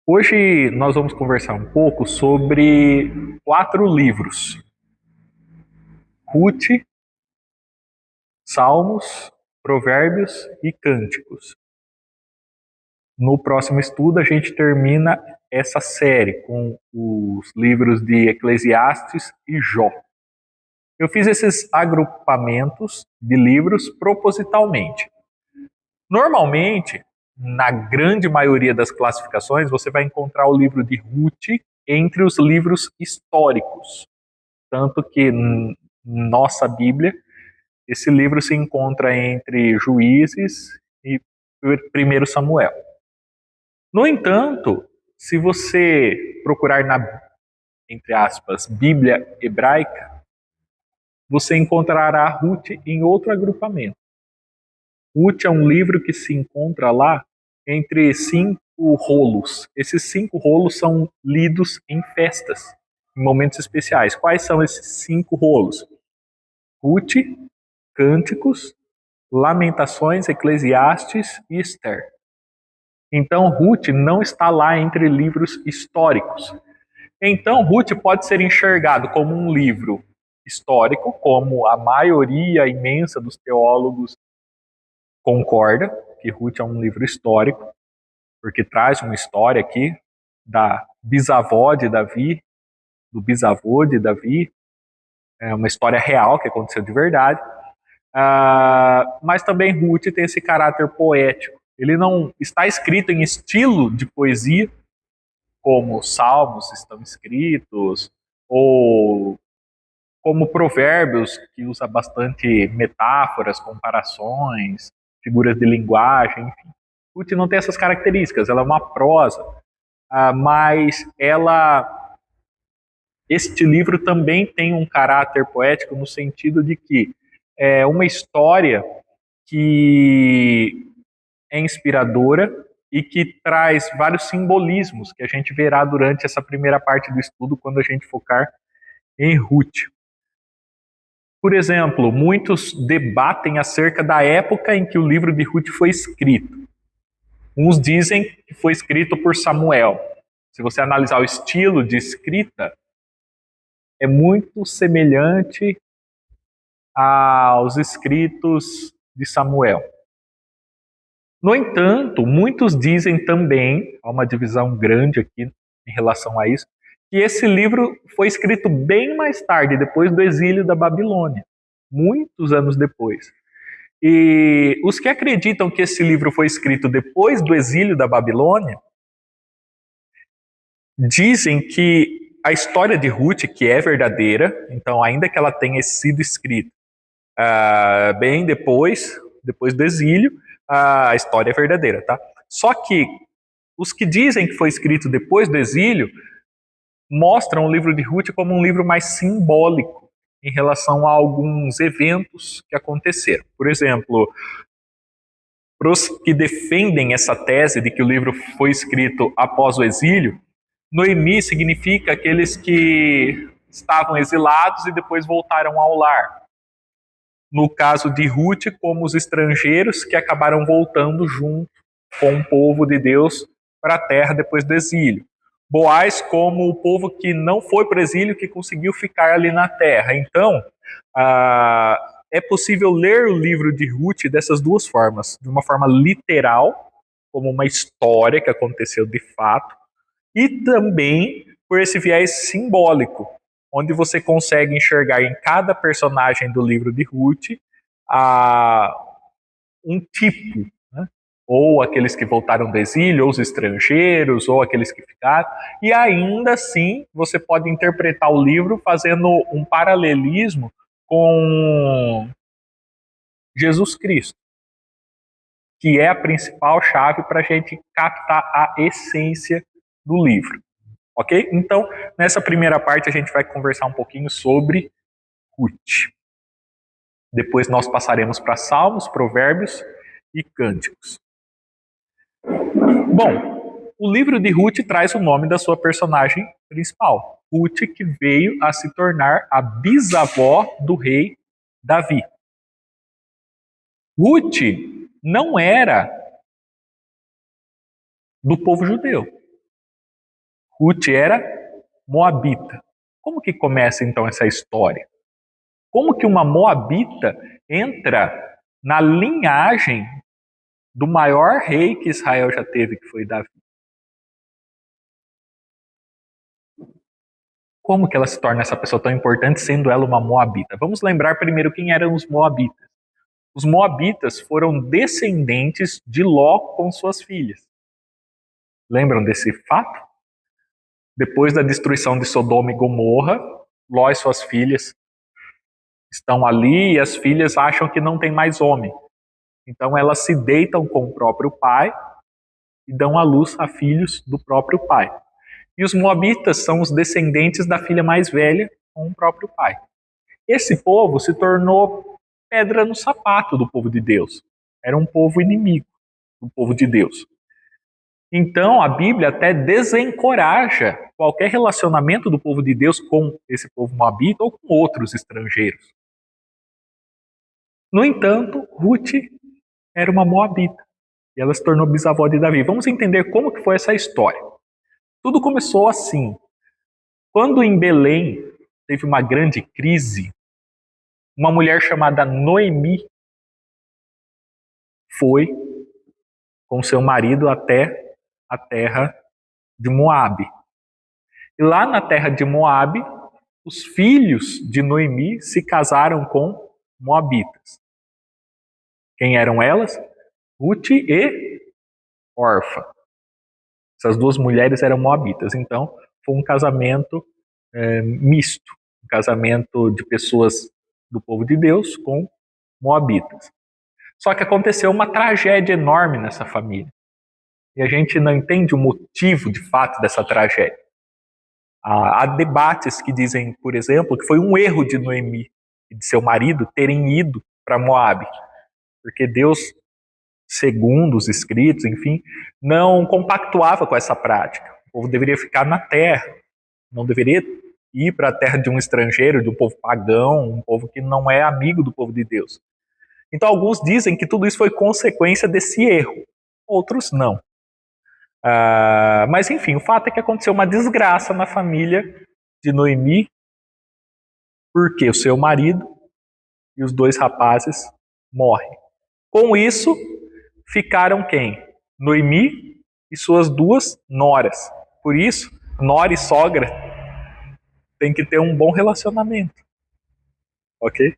Hoje nós vamos conversar um pouco sobre 4 livros: Ruth, Salmos, Provérbios e Cânticos. No próximo estudo a gente termina essa série com os livros de Eclesiastes e Jó. Eu fiz esses agrupamentos de livros propositalmente. Normalmente, na grande maioria das classificações, você vai encontrar o livro de Ruth entre os livros históricos. Tanto que em nossa Bíblia, esse livro se encontra entre Juízes e 1 Samuel. No entanto, se você procurar na, entre aspas, Bíblia hebraica, você encontrará Ruth em outro agrupamento. Ruth é um livro que se encontra lá entre 5 rolos. Esses 5 rolos são lidos em festas, em momentos especiais. Quais são esses 5 rolos? Ruth, Cânticos, Lamentações, Eclesiastes e Esther. Então, Ruth não está lá entre livros históricos. Então, Ruth pode ser enxergado como um livro histórico, como a maioria imensa dos teólogos concorda, que Ruth é um livro histórico, porque traz uma história aqui da bisavó de Davi, do bisavô de Davi, é uma história real que aconteceu de verdade. Mas também Ruth tem esse caráter poético. Ele não está escrito em estilo de poesia, como os Salmos estão escritos, ou como Provérbios, que usa bastante metáforas, comparações, figuras de linguagem, enfim. Ruth não tem essas características, ela é uma prosa, mas este livro também tem um caráter poético no sentido de que é uma história que é inspiradora e que traz vários simbolismos que a gente verá durante essa primeira parte do estudo quando a gente focar em Ruth. Por exemplo, muitos debatem acerca da época em que o livro de Ruth foi escrito. Uns dizem que foi escrito por Samuel. Se você analisar o estilo de escrita, é muito semelhante aos escritos de Samuel. No entanto, muitos dizem também, há uma divisão grande aqui em relação a isso, que esse livro foi escrito bem mais tarde, depois do exílio da Babilônia, muitos anos depois. E os que acreditam que esse livro foi escrito depois do exílio da Babilônia, dizem que a história de Ruth, que é verdadeira, então ainda que ela tenha sido escrita bem depois do exílio, a história é verdadeira, tá? Só que os que dizem que foi escrito depois do exílio mostram o livro de Ruth como um livro mais simbólico em relação a alguns eventos que aconteceram. Por exemplo, para os que defendem essa tese de que o livro foi escrito após o exílio, Noemi significa aqueles que estavam exilados e depois voltaram ao lar. No caso de Ruth, como os estrangeiros que acabaram voltando junto com o povo de Deus para a terra depois do exílio. Boaz como o povo que não foi para o exílio, que conseguiu ficar ali na terra. Então, é possível ler o livro de Ruth dessas duas formas. De uma forma literal, como uma história que aconteceu de fato, e também por esse viés simbólico, onde você consegue enxergar em cada personagem do livro de Ruth um tipo, né? Ou aqueles que voltaram do exílio, ou os estrangeiros, ou aqueles que ficaram, e ainda assim você pode interpretar o livro fazendo um paralelismo com Jesus Cristo, que é a principal chave para a gente captar a essência do livro. Ok? Então, nessa primeira parte a gente vai conversar um pouquinho sobre Ruth. Depois nós passaremos para Salmos, Provérbios e Cânticos. Bom, o livro de Ruth traz o nome da sua personagem principal, Ruth, que veio a se tornar a bisavó do rei Davi. Ruth não era do povo judeu. Ruth era moabita. Como que começa então essa história? Como que uma moabita entra na linhagem do maior rei que Israel já teve, que foi Davi? Como que ela se torna essa pessoa tão importante, sendo ela uma moabita? Vamos lembrar primeiro quem eram os moabitas. Os moabitas foram descendentes de Ló com suas filhas. Lembram desse fato? Depois da destruição de Sodoma e Gomorra, Ló e suas filhas estão ali e as filhas acham que não tem mais homem. Então elas se deitam com o próprio pai e dão à luz a filhos do próprio pai. E os moabitas são os descendentes da filha mais velha com o próprio pai. Esse povo se tornou pedra no sapato do povo de Deus. Era um povo inimigo do povo de Deus. Então a Bíblia até desencoraja qualquer relacionamento do povo de Deus com esse povo moabita ou com outros estrangeiros. No entanto, Ruth era uma moabita e ela se tornou bisavó de Davi. Vamos entender como que foi essa história. Tudo começou assim. Quando em Belém teve uma grande crise, uma mulher chamada Noemi foi com seu marido até a terra de Moabe. E lá na terra de Moabe, os filhos de Noemi se casaram com moabitas. Quem eram elas? Ruth e Orfa. Essas duas mulheres eram moabitas. Então, foi um casamento misto. Um casamento de pessoas do povo de Deus com moabitas. Só que aconteceu uma tragédia enorme nessa família. E a gente não entende o motivo de fato dessa tragédia. Há debates que dizem, por exemplo, que foi um erro de Noemi e de seu marido terem ido para Moabe. Porque Deus, segundo os escritos, enfim, não compactuava com essa prática. O povo deveria ficar na terra, não deveria ir para a terra de um estrangeiro, de um povo pagão, um povo que não é amigo do povo de Deus. Então alguns dizem que tudo isso foi consequência desse erro, outros não. Mas enfim, o fato é que aconteceu uma desgraça na família de Noemi, porque o seu marido e os dois rapazes morrem. Com isso, ficaram quem? Noemi e suas duas noras. Por isso, nora e sogra tem que ter um bom relacionamento. Ok?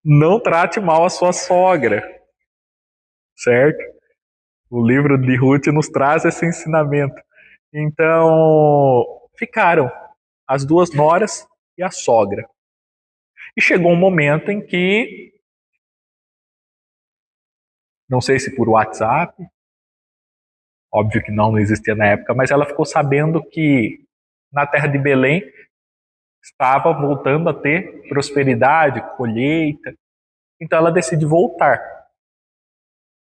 Não trate mal a sua sogra. Certo? O livro de Ruth nos traz esse ensinamento. Então, ficaram as duas noras e a sogra. E chegou um momento em que, não sei se por WhatsApp, óbvio que não existia na época, mas ela ficou sabendo que na terra de Belém estava voltando a ter prosperidade, colheita. Então ela decide voltar.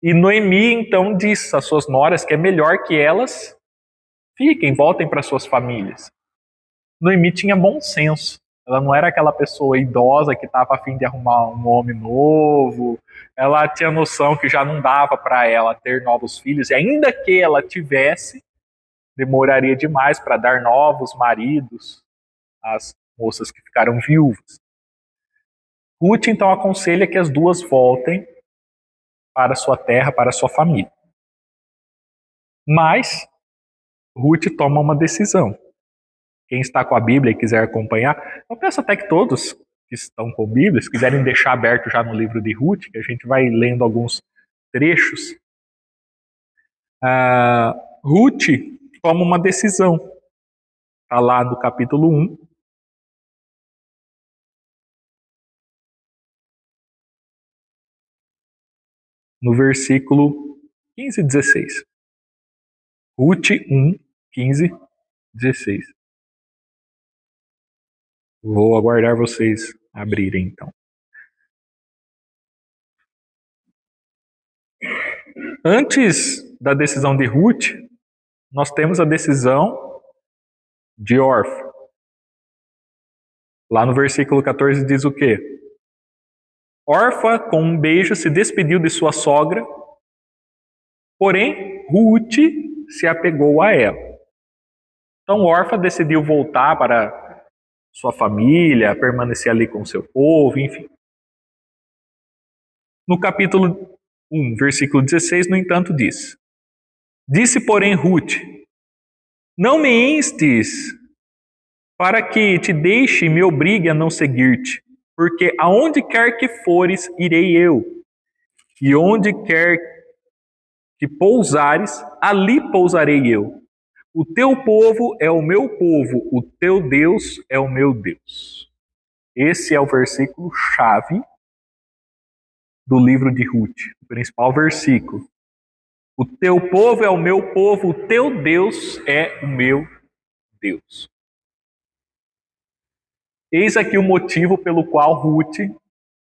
E Noemi então diz às suas noras que é melhor que elas fiquem, voltem para suas famílias. Noemi tinha bom senso. Ela não era aquela pessoa idosa que estava a fim de arrumar um homem novo. Ela tinha noção que já não dava para ela ter novos filhos. E ainda que ela tivesse, demoraria demais para dar novos maridos às moças que ficaram viúvas. Ruth então aconselha que as duas voltem para sua terra, para sua família. Mas Ruth toma uma decisão. Quem está com a Bíblia e quiser acompanhar, eu peço até que todos que estão com Bíblia, se quiserem deixar aberto já no livro de Ruth, que a gente vai lendo alguns trechos. Ruth toma uma decisão. Está lá no capítulo 1. No versículo 15 e 16. Ruth 1, 15, 16. Vou aguardar vocês abrirem, então. Antes da decisão de Ruth, nós temos a decisão de Orfa. Lá no versículo 14 diz o quê? Orfa, com um beijo, se despediu de sua sogra, porém Ruth se apegou a ela. Então Orfa decidiu voltar para sua família, permanecer ali com seu povo, enfim. No capítulo 1, versículo 16, no entanto, diz: Disse, porém, Ruth: Não me instes para que te deixe e me obrigue a não seguir-te, porque aonde quer que fores, irei eu, e onde quer que pousares, ali pousarei eu. O teu povo é o meu povo, o teu Deus é o meu Deus. Esse é o versículo chave do livro de Ruth, o principal versículo. O teu povo é o meu povo, o teu Deus é o meu Deus. Eis aqui o motivo pelo qual Ruth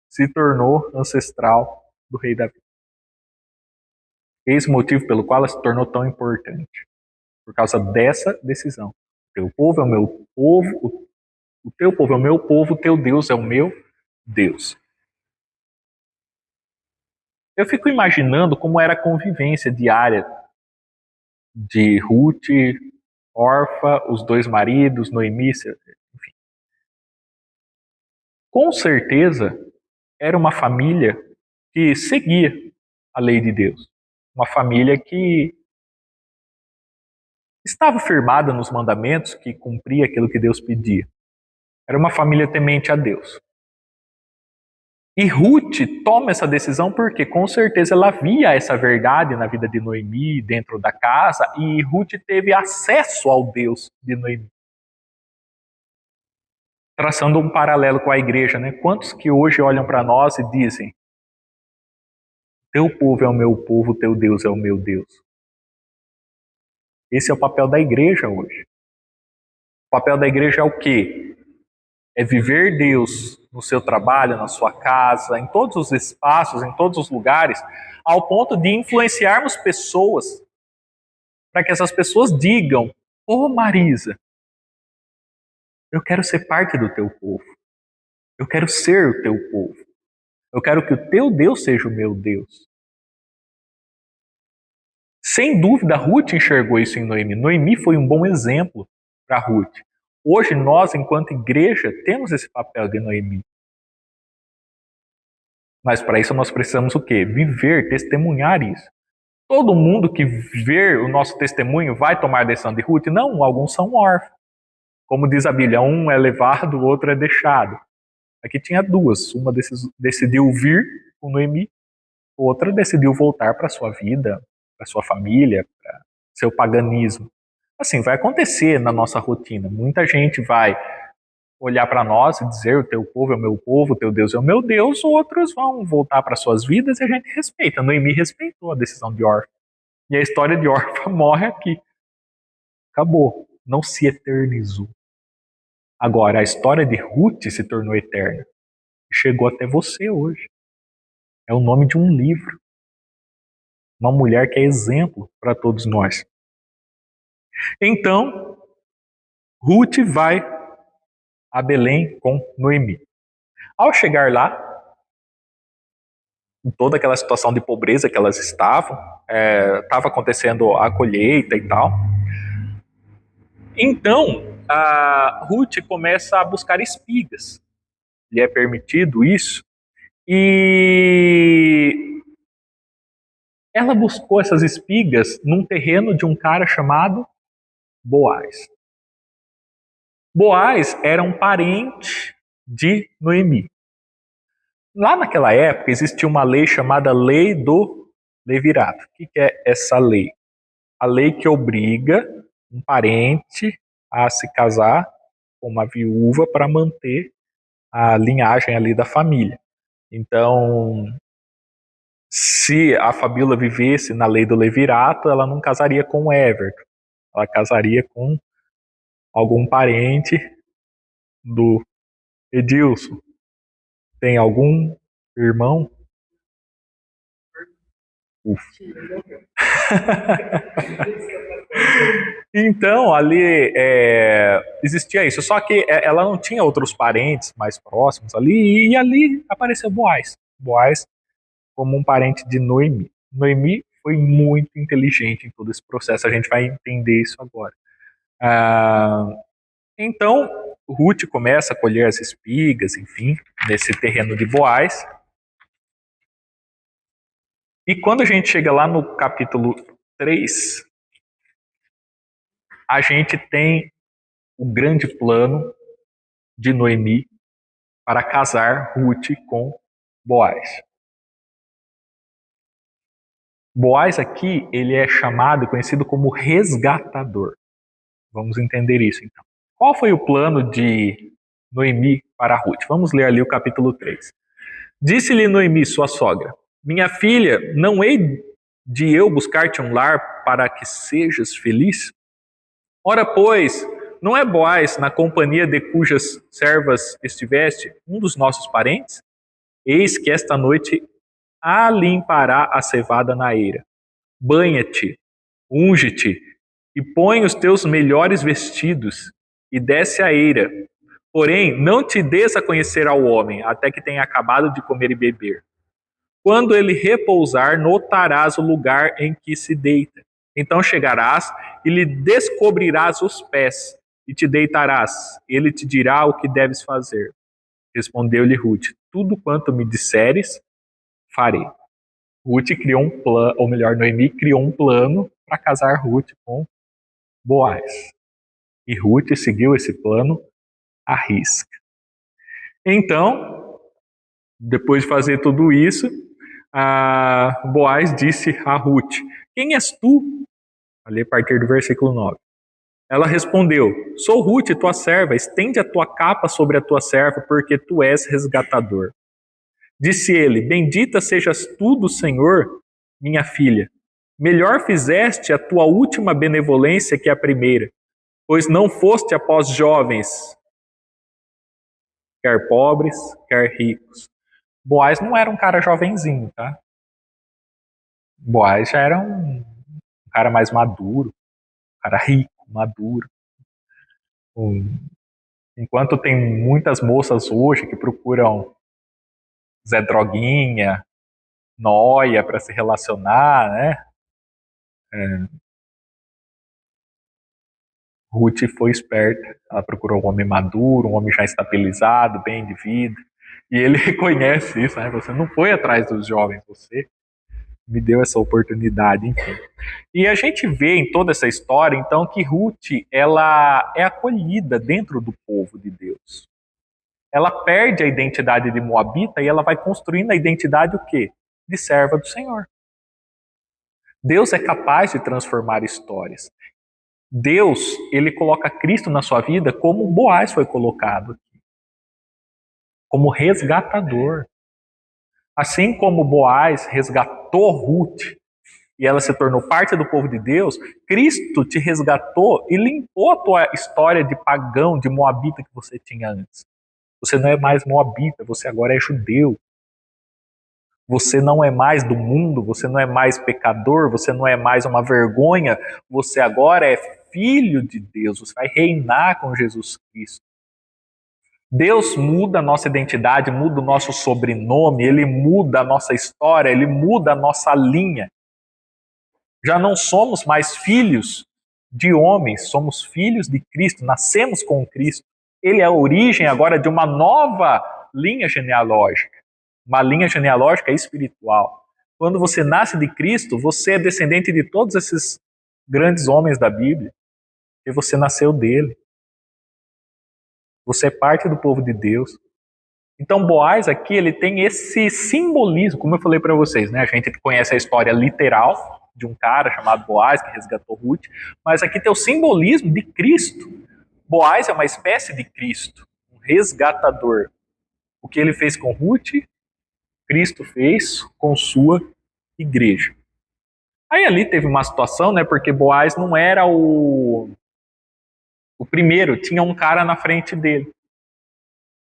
se tornou ancestral do rei Davi. Eis o motivo pelo qual ela se tornou tão importante. Por causa dessa decisão. O teu povo é o meu povo, o teu povo é o meu povo, o teu Deus é o meu Deus. Eu fico imaginando como era a convivência diária de Ruth, Orfa, os dois maridos, Noemi, enfim. Com certeza era uma família que seguia a lei de Deus. Uma família que estava firmada nos mandamentos, que cumpria aquilo que Deus pedia. Era uma família temente a Deus. E Ruth toma essa decisão porque, com certeza, ela via essa verdade na vida de Noemi, dentro da casa, e Ruth teve acesso ao Deus de Noemi. Traçando um paralelo com a igreja, né? Quantos que hoje olham para nós e dizem: Teu povo é o meu povo, teu Deus é o meu Deus. Esse é o papel da igreja hoje. O papel da igreja é o quê? É viver Deus no seu trabalho, na sua casa, em todos os espaços, em todos os lugares, ao ponto de influenciarmos pessoas, para que essas pessoas digam: Ô Marisa, eu quero ser parte do teu povo. Eu quero ser o teu povo. Eu quero que o teu Deus seja o meu Deus. Sem dúvida, Ruth enxergou isso em Noemi. Noemi foi um bom exemplo para Ruth. Hoje, nós, enquanto igreja, temos esse papel de Noemi. Mas para isso nós precisamos o quê? Viver, testemunhar isso. Todo mundo que ver o nosso testemunho vai tomar a decisão de Ruth? Não, alguns são órfãos. Como diz a Bíblia, um é levado, o outro é deixado. Aqui tinha duas. Uma decidiu vir com Noemi, outra decidiu voltar para sua vida, para sua família, para seu paganismo. Assim, vai acontecer na nossa rotina. Muita gente vai olhar para nós e dizer: o teu povo é o meu povo, o teu Deus é o meu Deus. Outros vão voltar para suas vidas e a gente respeita. Noemi respeitou a decisão de Orfa. E a história de Orfa morre aqui. Acabou. Não se eternizou. Agora, a história de Ruth se tornou eterna. Chegou até você hoje. É o nome de um livro. Uma mulher que é exemplo para todos nós. Então, Ruth vai a Belém com Noemi. Ao chegar lá, em toda aquela situação de pobreza que elas estavam, estava acontecendo a colheita e tal. Então, a Ruth começa a buscar espigas. Lhe é permitido isso. E ela buscou essas espigas num terreno de um cara chamado Boaz. Boaz era um parente de Noemi. Lá naquela época existia uma lei chamada Lei do Levirato. O que é essa lei? A lei que obriga um parente a se casar com uma viúva para manter a linhagem ali da família. Então, se a Fabíola vivesse na lei do Levirato, ela não casaria com o Everton. Ela casaria com algum parente do Edilson. Tem algum irmão? Então, ali existia isso. Só que ela não tinha outros parentes mais próximos ali, e ali apareceu Boaz. Boaz como um parente de Noemi. Noemi foi muito inteligente em todo esse processo. A gente vai entender isso agora. Então, Ruth começa a colher as espigas, enfim, nesse terreno de Boaz. E quando a gente chega lá no capítulo 3, a gente tem o grande plano de Noemi para casar Ruth com Boaz. Boaz aqui, ele é chamado e conhecido como resgatador. Vamos entender isso então. Qual foi o plano de Noemi para Ruth? Vamos ler ali o capítulo 3. Disse-lhe Noemi, sua sogra: minha filha, não hei de eu buscar-te um lar para que sejas feliz? Ora, pois, não é Boaz, na companhia de cujas servas estiveste, um dos nossos parentes? Eis que esta noite alimpará a cevada na eira. Banha-te, unge-te, e põe os teus melhores vestidos, e desce a eira. Porém, não te des a conhecer ao homem, até que tenha acabado de comer e beber. Quando ele repousar, notarás o lugar em que se deita. Então chegarás e lhe descobrirás os pés, e te deitarás. Ele te dirá o que deves fazer. Respondeu-lhe Ruth: tudo quanto me disseres, farei. Ruth criou um plano, ou melhor, Noemi criou um plano para casar Ruth com Boaz. E Ruth seguiu esse plano à risca. Então, depois de fazer tudo isso, Boaz disse a Ruth: quem és tu? Ali a partir do versículo 9. Ela respondeu: sou Ruth, tua serva, estende a tua capa sobre a tua serva, porque tu és resgatador. Disse ele: bendita sejas tu do Senhor, minha filha. Melhor fizeste a tua última benevolência que a primeira, pois não foste após jovens, quer pobres, quer ricos. Boaz não era um cara jovenzinho, tá? Boaz já era um cara mais maduro, um cara rico, maduro. Enquanto tem muitas moças hoje que procuram Zé Droguinha, Noia para se relacionar, né? Ruth foi esperta, ela procurou um homem maduro, um homem já estabilizado, bem de vida. E ele reconhece isso, né? Você não foi atrás dos jovens, você me deu essa oportunidade, enfim. E a gente vê em toda essa história, então, que Ruth, ela é acolhida dentro do povo de Deus. Ela perde a identidade de moabita e ela vai construindo a identidade o quê? De serva do Senhor. Deus é capaz de transformar histórias. Deus, ele coloca Cristo na sua vida como Boaz foi colocado aqui, como resgatador. Assim como Boaz resgatou Ruth e ela se tornou parte do povo de Deus, Cristo te resgatou e limpou a tua história de pagão, de moabita que você tinha antes. Você não é mais moabita, você agora é judeu. Você não é mais do mundo, você não é mais pecador, você não é mais uma vergonha, você agora é filho de Deus, você vai reinar com Jesus Cristo. Deus muda a nossa identidade, muda o nosso sobrenome, Ele muda a nossa história, Ele muda a nossa linha. Já não somos mais filhos de homens, somos filhos de Cristo, nascemos com Cristo. Ele é a origem agora de uma nova linha genealógica, uma linha genealógica espiritual. Quando você nasce de Cristo, você é descendente de todos esses grandes homens da Bíblia, e você nasceu dele. Você é parte do povo de Deus. Então Boaz aqui, ele tem esse simbolismo, como eu falei para vocês, né? A gente conhece a história literal de um cara chamado Boaz que resgatou Ruth, mas aqui tem o simbolismo de Cristo. Boaz é uma espécie de Cristo, um resgatador. O que ele fez com Ruth, Cristo fez com sua igreja. Aí ali teve uma situação, né? Porque Boaz não era o primeiro, tinha um cara na frente dele.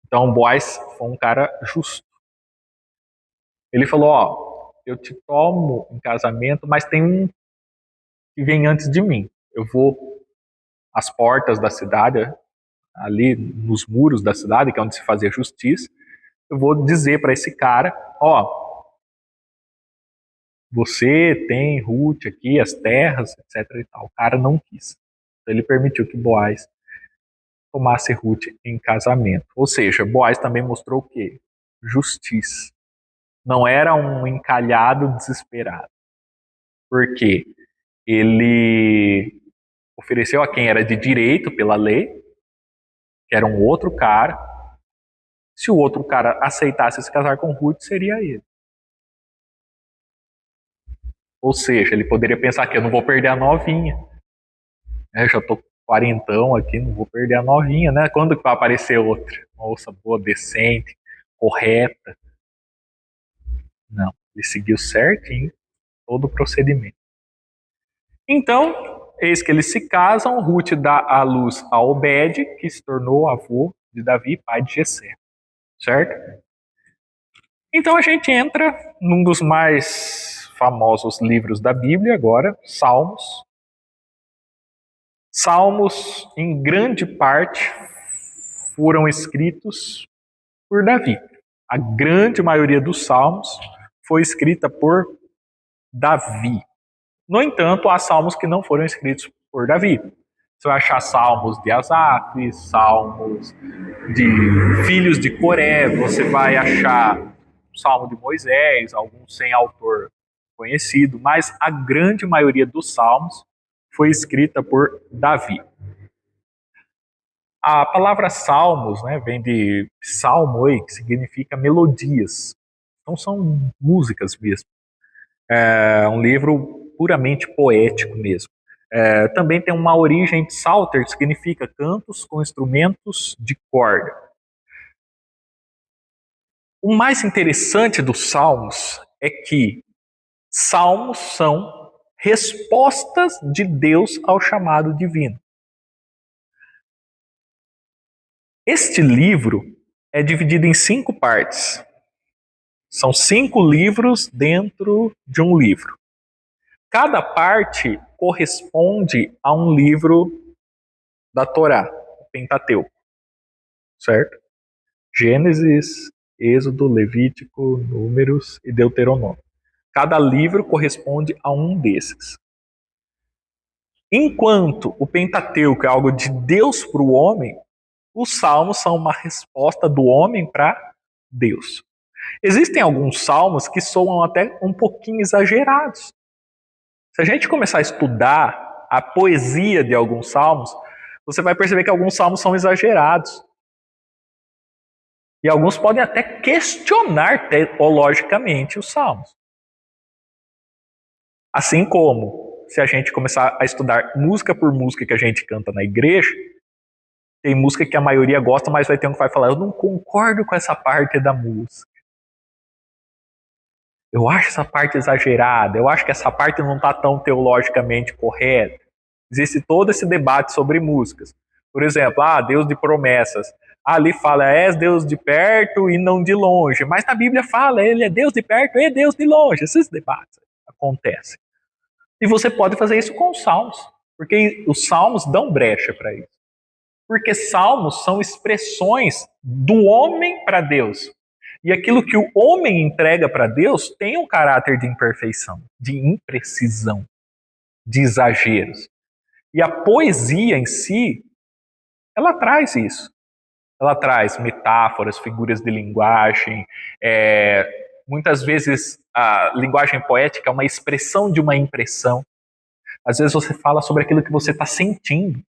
Então Boaz foi um cara justo. Ele falou: ó, eu te tomo em casamento, mas tem um que vem antes de mim. Eu vou às portas da cidade, ali nos muros da cidade, que é onde se fazia justiça. Eu vou dizer para esse cara: ó, você tem, Ruth, aqui, as terras, etc. e tal. O cara não quis. Então ele permitiu que Boaz tomasse Ruth em casamento. Ou seja, Boaz também mostrou o quê? Justiça. Não era um encalhado desesperado. Porque ele ofereceu a quem era de direito pela lei, que era um outro cara. Se o outro cara aceitasse se casar com Ruth, seria ele. Ou seja, ele poderia pensar que eu não vou perder a novinha. Eu já tô quarentão aqui, não vou perder a novinha, né? Quando que vai aparecer outra? Moça boa, decente, correta. Não, ele seguiu certinho todo o procedimento. Então, eis que eles se casam, Ruth dá à luz a Obed, que se tornou avô de Davi, pai de Jessé. Certo? Então a gente entra num dos mais famosos livros da Bíblia agora, Salmos. Salmos, em grande parte, foram escritos por Davi. A grande maioria dos salmos foi escrita por Davi. No entanto, há salmos que não foram escritos por Davi. Você vai achar salmos de Asaf, salmos de filhos de Coré, você vai achar o salmo de Moisés, alguns sem autor conhecido, mas a grande maioria dos salmos foi escrita por Davi. A palavra salmos, né, vem de salmoi, que significa melodias. Então são músicas mesmo. É um livro puramente poético mesmo. Também tem uma origem psalter, que significa cantos com instrumentos de corda. O mais interessante dos salmos é que salmos são respostas de Deus ao chamado divino. Este livro é dividido em 5 partes. São 5 livros dentro de um livro. Cada parte corresponde a um livro da Torá, o Pentateuco, certo? Gênesis, Êxodo, Levítico, Números e Deuteronômio. Cada livro corresponde a um desses. Enquanto o Pentateuco é algo de Deus para o homem, os salmos são uma resposta do homem para Deus. Existem alguns salmos que soam até um pouquinho exagerados. Se a gente começar a estudar a poesia de alguns salmos, você vai perceber que alguns salmos são exagerados. E alguns podem até questionar teologicamente os salmos. Assim como, se a gente começar a estudar música por música que a gente canta na igreja, tem música que a maioria gosta, mas vai ter um que vai falar, eu não concordo com essa parte da música. Eu acho essa parte exagerada, eu acho que essa parte não está tão teologicamente correta. Existe todo esse debate sobre músicas. Por exemplo, Deus de promessas. Ali fala, és Deus de perto e não de longe. Mas na Bíblia fala, ele é Deus de perto e Deus de longe. Esses debates acontecem. E você pode fazer isso com os salmos, porque os salmos dão brecha para isso. Porque salmos são expressões do homem para Deus. E aquilo que o homem entrega para Deus tem um caráter de imperfeição, de imprecisão, de exageros. E a poesia em si, ela traz isso. Ela traz metáforas, figuras de linguagem. Muitas vezes a linguagem poética é uma expressão de uma impressão. Às vezes você fala sobre aquilo que você está sentindo.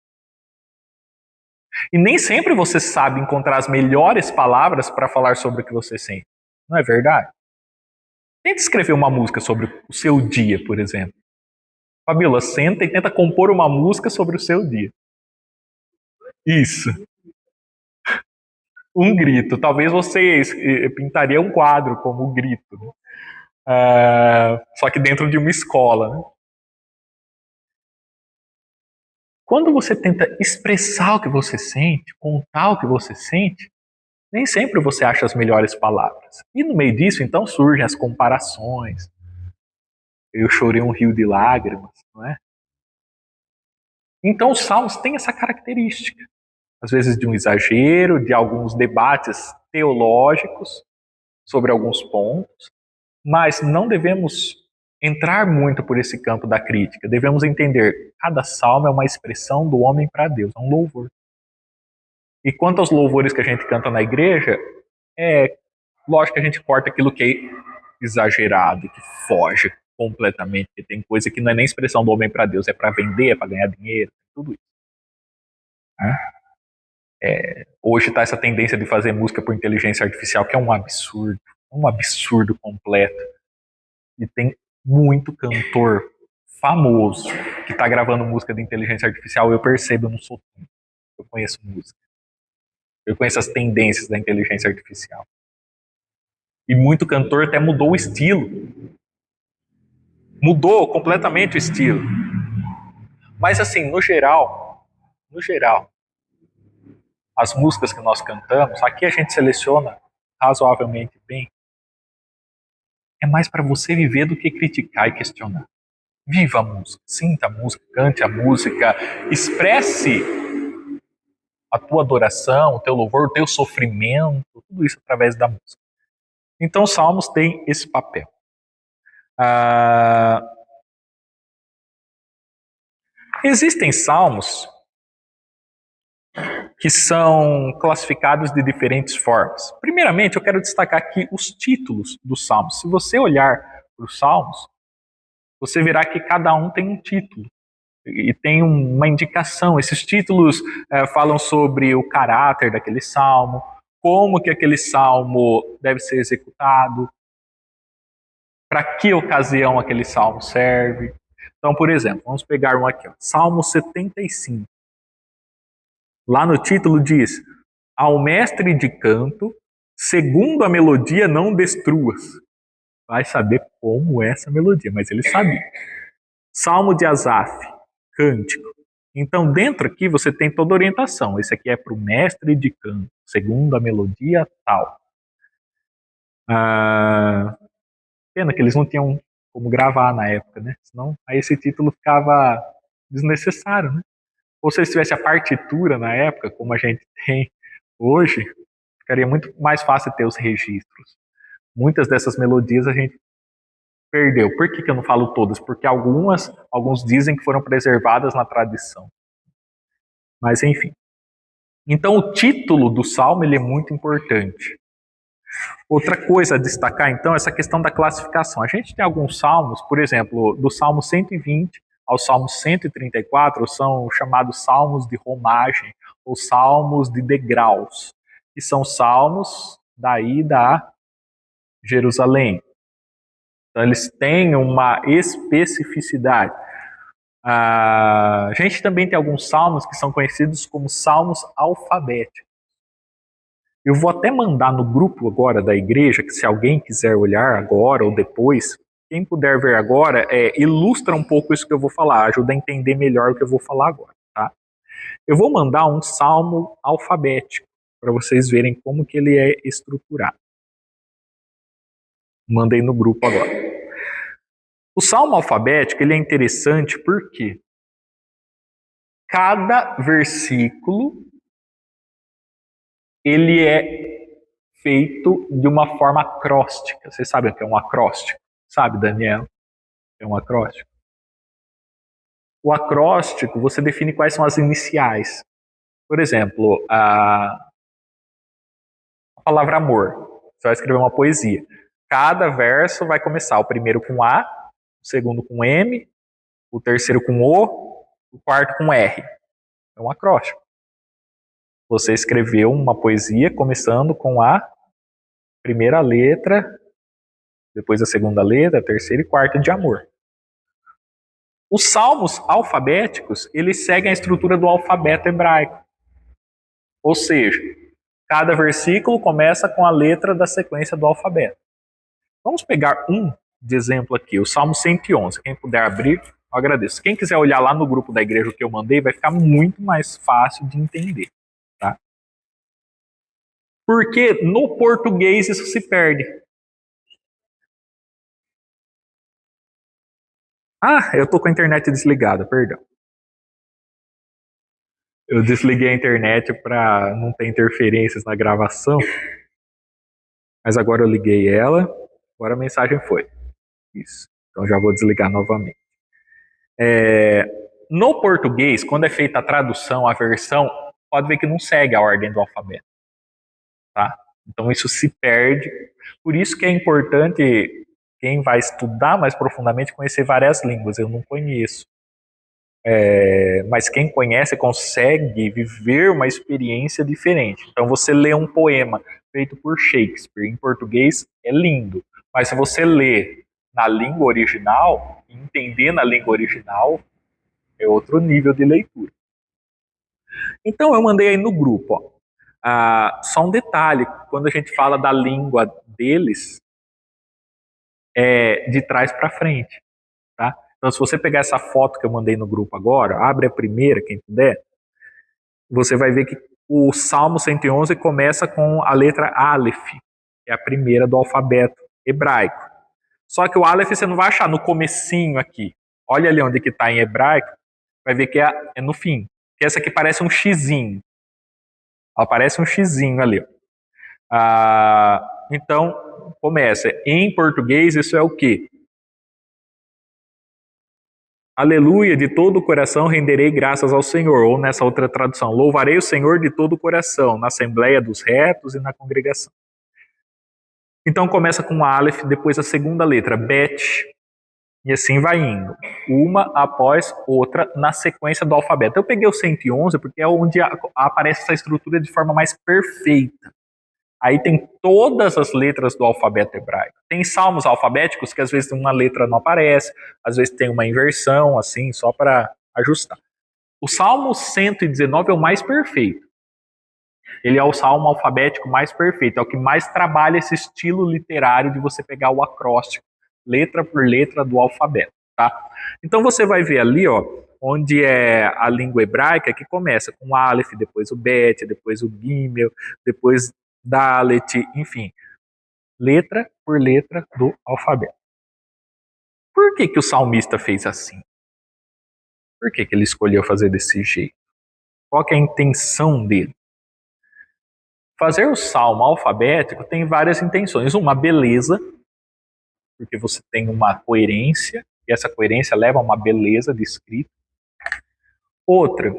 E nem sempre você sabe encontrar as melhores palavras para falar sobre o que você sente. Não é verdade? Tenta escrever uma música sobre o seu dia, por exemplo. Fabíola, senta e tenta compor uma música sobre o seu dia. Isso. Um grito. Talvez você pintaria um quadro como o grito. Né? Só que dentro de uma escola. Né? Quando você tenta expressar o que você sente, contar o que você sente, nem sempre você acha as melhores palavras. E no meio disso, então, surgem as comparações. Eu chorei um rio de lágrimas, não é? Então, os salmos têm essa característica. Às vezes de um exagero, de alguns debates teológicos sobre alguns pontos, mas não devemos entrar muito por esse campo da crítica. Devemos entender que cada salmo é uma expressão do homem para Deus, é um louvor. E quanto aos louvores que a gente canta na igreja, lógico que a gente corta aquilo que é exagerado, que foge completamente, que tem coisa que não é nem expressão do homem para Deus, é para vender, é para ganhar dinheiro, tudo isso. Hoje está essa tendência de fazer música por inteligência artificial, que é um absurdo completo. E tem muito cantor famoso que está gravando música de inteligência artificial. Eu percebo, eu não sou tonto. Eu conheço música. Eu conheço as tendências da inteligência artificial. E muito cantor até mudou o estilo. Mudou completamente o estilo. Mas assim, no geral, as músicas que nós cantamos, aqui a gente seleciona razoavelmente bem. É mais para você viver do que criticar e questionar. Viva a música, sinta a música, cante a música, expresse a tua adoração, o teu louvor, o teu sofrimento, tudo isso através da música. Então, os salmos têm esse papel. Existem salmos que são classificados de diferentes formas. Primeiramente, eu quero destacar aqui os títulos dos salmos. Se você olhar para os salmos, você verá que cada um tem um título e tem uma indicação. Esses títulos falam sobre o caráter daquele salmo, como que aquele salmo deve ser executado, para que ocasião aquele salmo serve. Então, por exemplo, vamos pegar um aqui, ó, Salmo 75. Lá no título diz: ao mestre de canto, segundo a melodia não destruas. Vai saber como é essa melodia, mas ele sabia. Salmo de Asaf, cântico. Então, dentro aqui você tem toda a orientação. Esse aqui é para o mestre de canto, segundo a melodia tal. Pena que eles não tinham como gravar na época, né? Senão aí esse título ficava desnecessário, né? Ou se eles tivessem a partitura na época, como a gente tem hoje, ficaria muito mais fácil ter os registros. Muitas dessas melodias a gente perdeu. Por que eu não falo todas? Porque alguns dizem que foram preservadas na tradição. Mas enfim. Então o título do salmo ele é muito importante. Outra coisa a destacar então é essa questão da classificação. A gente tem alguns salmos, por exemplo, do Salmo 120 ao Salmo 134 são chamados salmos de romagem ou salmos de degraus, que são salmos da ida a Jerusalém. Então eles têm uma especificidade. A gente também tem alguns salmos que são conhecidos como salmos alfabéticos. Eu vou até mandar no grupo agora da igreja, que se alguém quiser olhar agora ou depois, quem puder ver agora, ilustra um pouco isso que eu vou falar, ajuda a entender melhor o que eu vou falar agora, tá? Eu vou mandar um salmo alfabético, para vocês verem como que ele é estruturado. Mandei no grupo agora. O salmo alfabético ele é interessante porque cada versículo ele é feito de uma forma acróstica. Vocês sabem o que é um acróstico? Sabe, Daniel? É um acróstico. O acróstico, você define quais são as iniciais. Por exemplo, a palavra amor. Você vai escrever uma poesia. Cada verso vai começar o primeiro com A, o segundo com M, o terceiro com o quarto com R. É um acróstico. Você escreveu uma poesia começando com a primeira letra, depois a segunda letra, a terceira e quarta de amor. Os salmos alfabéticos, eles seguem a estrutura do alfabeto hebraico. Ou seja, cada versículo começa com a letra da sequência do alfabeto. Vamos pegar um de exemplo aqui, o Salmo 111. Quem puder abrir, eu agradeço. Quem quiser olhar lá no grupo da igreja o que eu mandei, vai ficar muito mais fácil de entender. Tá? Porque no português isso se perde. Eu tô com a internet desligada, perdão. Eu desliguei a internet para não ter interferências na gravação. Mas agora eu liguei ela, agora a mensagem foi. Isso. Então já vou desligar novamente. No português, quando é feita a tradução, a versão, pode ver que não segue a ordem do alfabeto. Tá? Então isso se perde. Por isso que é importante quem vai estudar mais profundamente conhecer várias línguas. Eu não conheço. Mas quem conhece consegue viver uma experiência diferente. Então você lê um poema feito por Shakespeare em português é lindo, mas se você lê na língua original, entender na língua original é outro nível de leitura. Então eu mandei aí no grupo, ó. Só um detalhe, quando a gente fala da língua deles, é de trás para frente, tá? Então se você pegar essa foto que eu mandei no grupo agora, abre a primeira, quem puder, você vai ver que o Salmo 111 começa com a letra Aleph, que é a primeira do alfabeto hebraico. Só que o Aleph você não vai achar no comecinho aqui. Olha ali onde que está em hebraico, vai ver que é no fim. Que essa aqui parece um xizinho. Ela parece um xizinho ali. Então, começa. Em português, isso é o quê? Aleluia, de todo o coração renderei graças ao Senhor. Ou nessa outra tradução, louvarei o Senhor de todo o coração, na assembleia dos retos e na congregação. Então começa com Aleph, depois a segunda letra, Bet, e assim vai indo, uma após outra na sequência do alfabeto. Eu peguei o 111 porque é onde aparece essa estrutura de forma mais perfeita. Aí tem todas as letras do alfabeto hebraico. Tem salmos alfabéticos que às vezes uma letra não aparece, às vezes tem uma inversão, assim, só para ajustar. O Salmo 119 é o mais perfeito. Ele é o salmo alfabético mais perfeito, é o que mais trabalha esse estilo literário de você pegar o acróstico, letra por letra do alfabeto, tá? Então você vai ver ali, ó, onde é a língua hebraica que começa com Aleph, depois o Bet, depois o Gimel, depois Dalet, enfim, letra por letra do alfabeto. Por que que o salmista fez assim? Por que que ele escolheu fazer desse jeito? Qual que é a intenção dele? Fazer o salmo alfabético tem várias intenções. Uma, beleza, porque você tem uma coerência, e essa coerência leva a uma beleza de escrita. Outra,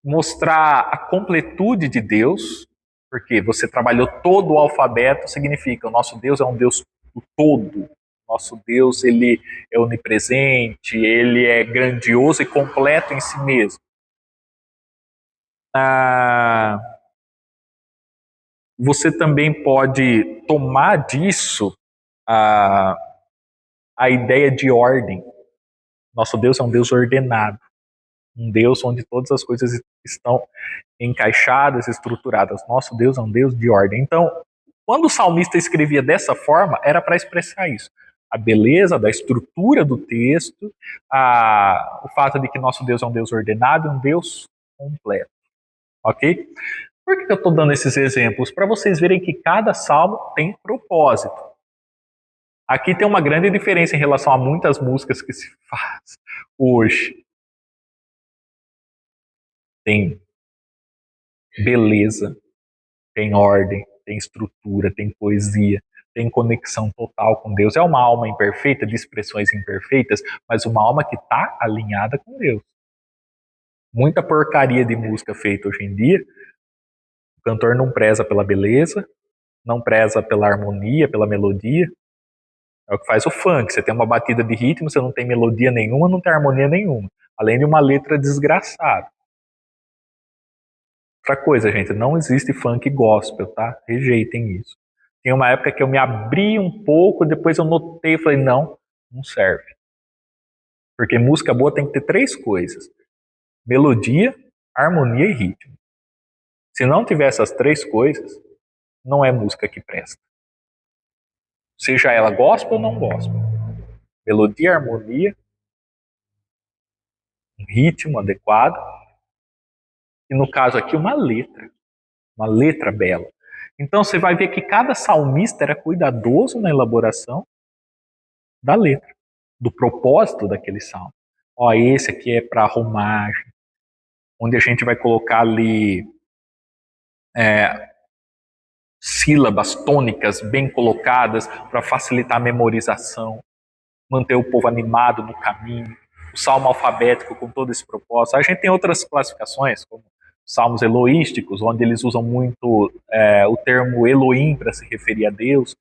mostrar a completude de Deus, porque você trabalhou todo o alfabeto, significa o nosso Deus é um Deus do todo. Nosso Deus, ele é onipresente, ele é grandioso e completo em si mesmo. Você também pode tomar disso a ideia de ordem. Nosso Deus é um Deus ordenado, um Deus onde todas as coisas estão encaixadas, estruturadas. Nosso Deus é um Deus de ordem. Então, quando o salmista escrevia dessa forma, era para expressar isso. A beleza da estrutura do texto, o fato de que nosso Deus é um Deus ordenado, um Deus completo. Ok? Por que eu estou dando esses exemplos? Para vocês verem que cada salmo tem propósito. Aqui tem uma grande diferença em relação a muitas músicas que se faz hoje. Tem beleza, tem ordem, tem estrutura, tem poesia, tem conexão total com Deus. É uma alma imperfeita, de expressões imperfeitas, mas uma alma que está alinhada com Deus. Muita porcaria de música feita hoje em dia, o cantor não preza pela beleza, não preza pela harmonia, pela melodia. É o que faz o funk. Você tem uma batida de ritmo, você não tem melodia nenhuma, não tem harmonia nenhuma. Além de uma letra desgraçada. Outra coisa, gente, não existe funk gospel, tá? Rejeitem isso. Tem uma época que eu me abri um pouco, depois eu notei e falei, não, não serve. Porque música boa tem que ter três coisas: melodia, harmonia e ritmo. Se não tiver essas três coisas, não é música que presta. Seja ela gospel ou não gospel. Melodia, harmonia, um ritmo adequado, e no caso aqui uma letra bela. Então você vai ver que cada salmista era cuidadoso na elaboração da letra, do propósito daquele salmo. Ó, esse aqui é para romagem, onde a gente vai colocar ali sílabas tônicas bem colocadas para facilitar a memorização. manter o povo animado no caminho. O salmo alfabético com todo esse propósito. A gente tem outras classificações, como salmos eloísticos, onde eles usam muito o termo Elohim para se referir a Deus,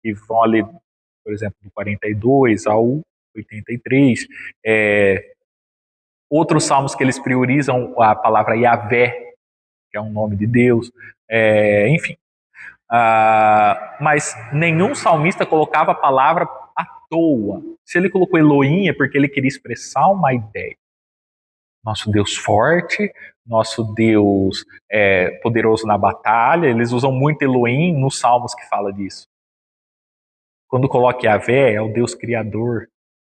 e vão ali, por exemplo, do 42 ao 83. Outros salmos que eles priorizam a palavra Yahvé, que é um nome de Deus, enfim. Mas nenhum salmista colocava a palavra à toa. Se ele colocou Elohim é porque ele queria expressar uma ideia. Nosso Deus forte, nosso Deus poderoso na batalha. Eles usam muito Elohim nos salmos que fala disso. Quando coloca Yahvé, é o Deus criador,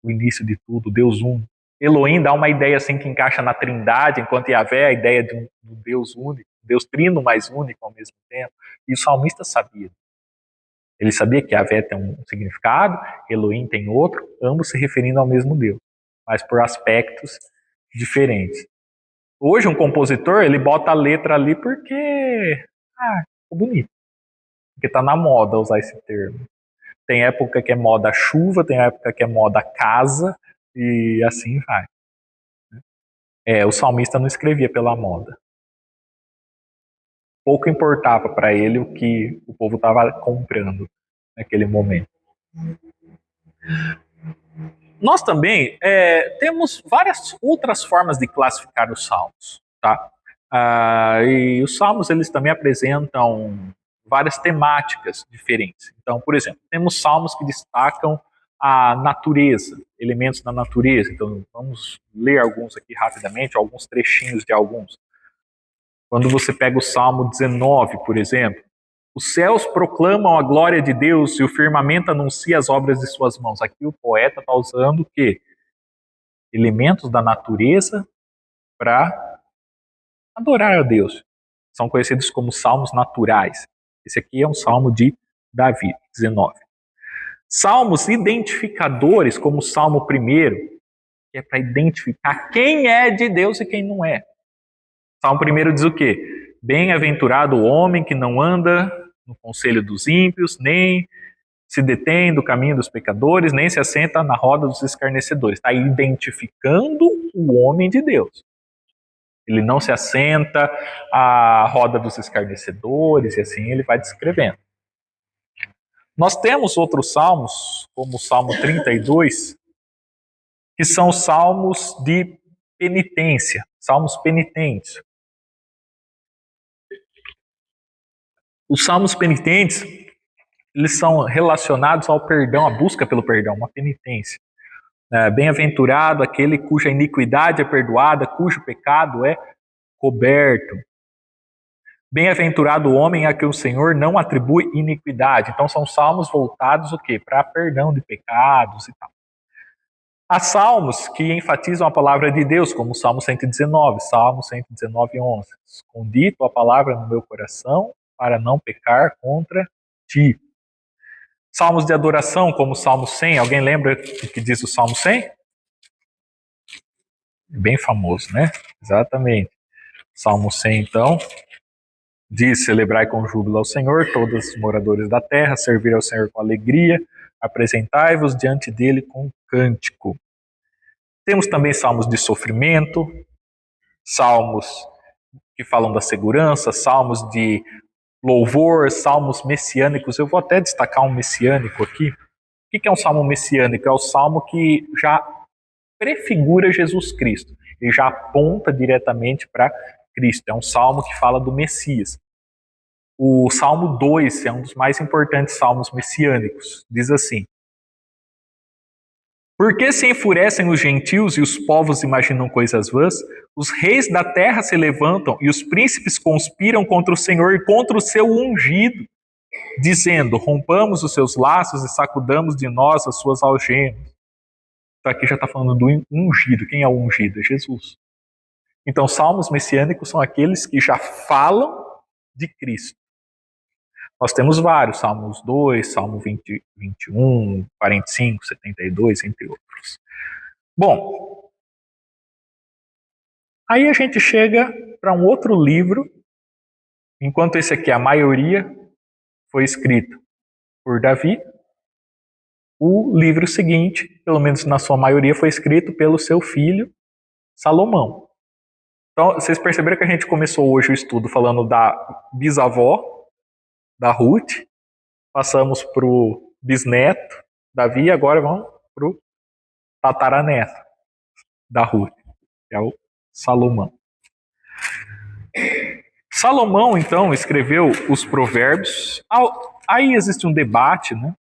o início de tudo, Deus um. Elohim dá uma ideia assim que encaixa na trindade, enquanto Yahvé é a ideia de um Deus único, Deus trino, mas único ao mesmo tempo. E o salmista sabia. Ele sabia que Yahvé tem um significado, Elohim tem outro, ambos se referindo ao mesmo Deus, mas por aspectos diferentes. Hoje um compositor, ele bota a letra ali porque ficou bonito. Porque está na moda usar esse termo. Tem época que é moda chuva, tem época que é moda casa, e assim vai. O salmista não escrevia pela moda. Pouco importava para ele o que o povo estava comprando naquele momento. Nós também temos várias outras formas de classificar os salmos, tá? E os salmos eles também apresentam várias temáticas diferentes. Então, por exemplo, temos salmos que destacam a natureza, elementos da natureza. Então, vamos ler alguns aqui rapidamente, alguns trechinhos de alguns. Quando você pega o Salmo 19, por exemplo, os céus proclamam a glória de Deus e o firmamento anuncia as obras de suas mãos. Aqui o poeta está usando o quê? Elementos da natureza para adorar a Deus. São conhecidos como salmos naturais. Esse aqui é um salmo de Davi, 19. Salmos identificadores, como o Salmo 1, que é para identificar quem é de Deus e quem não é. Salmo 1 diz o quê? Bem-aventurado o homem que não anda no conselho dos ímpios, nem se detém do caminho dos pecadores, nem se assenta na roda dos escarnecedores. Está identificando o homem de Deus. Ele não se assenta à roda dos escarnecedores, e assim ele vai descrevendo. Nós temos outros salmos, como o Salmo 32, que são salmos de penitência, salmos penitentes. Os salmos penitentes, eles são relacionados ao perdão, à busca pelo perdão, uma penitência. Bem-aventurado aquele cuja iniquidade é perdoada, cujo pecado é coberto. Bem-aventurado o homem a quem o Senhor não atribui iniquidade. Então são salmos voltados o quê? Para perdão de pecados e tal. Há salmos que enfatizam a palavra de Deus, como o Salmo 119, Salmo 119, 11. Escondi tua palavra no meu coração para não pecar contra ti. Salmos de adoração, como o Salmo 100. Alguém lembra o que diz o Salmo 100? Bem famoso, né? Exatamente. Salmo 100, então, diz: celebrai com júbilo ao Senhor, todos os moradores da terra, servir ao Senhor com alegria, apresentai-vos diante dele com cântico. Temos também salmos de sofrimento, salmos que falam da segurança, salmos de louvor, salmos messiânicos. Eu vou até destacar um messiânico aqui. O que é um salmo messiânico? É o salmo que já prefigura Jesus Cristo. Ele já aponta diretamente para Cristo. É um salmo que fala do Messias. O Salmo 2 é um dos mais importantes salmos messiânicos. Diz assim: por que se enfurecem os gentios e os povos imaginam coisas vãs? Os reis da terra se levantam e os príncipes conspiram contra o Senhor e contra o seu ungido, dizendo: rompamos os seus laços e sacudamos de nós as suas algemas. Então aqui já está falando do ungido. Quem é o ungido? É Jesus. Então salmos messiânicos são aqueles que já falam de Cristo. Nós temos vários, Salmos 2, Salmo 20, 21, 45, 72, entre outros. Bom, aí a gente chega para um outro livro, enquanto esse aqui, a maioria, foi escrito por Davi, o livro seguinte, pelo menos na sua maioria, foi escrito pelo seu filho Salomão. Então, vocês perceberam que a gente começou hoje o estudo falando da bisavó, da Ruth, passamos para o bisneto, Davi, e agora vamos para o tataraneto da Ruth, que é o Salomão. Salomão, então, escreveu os provérbios. Aí existe um debate, né?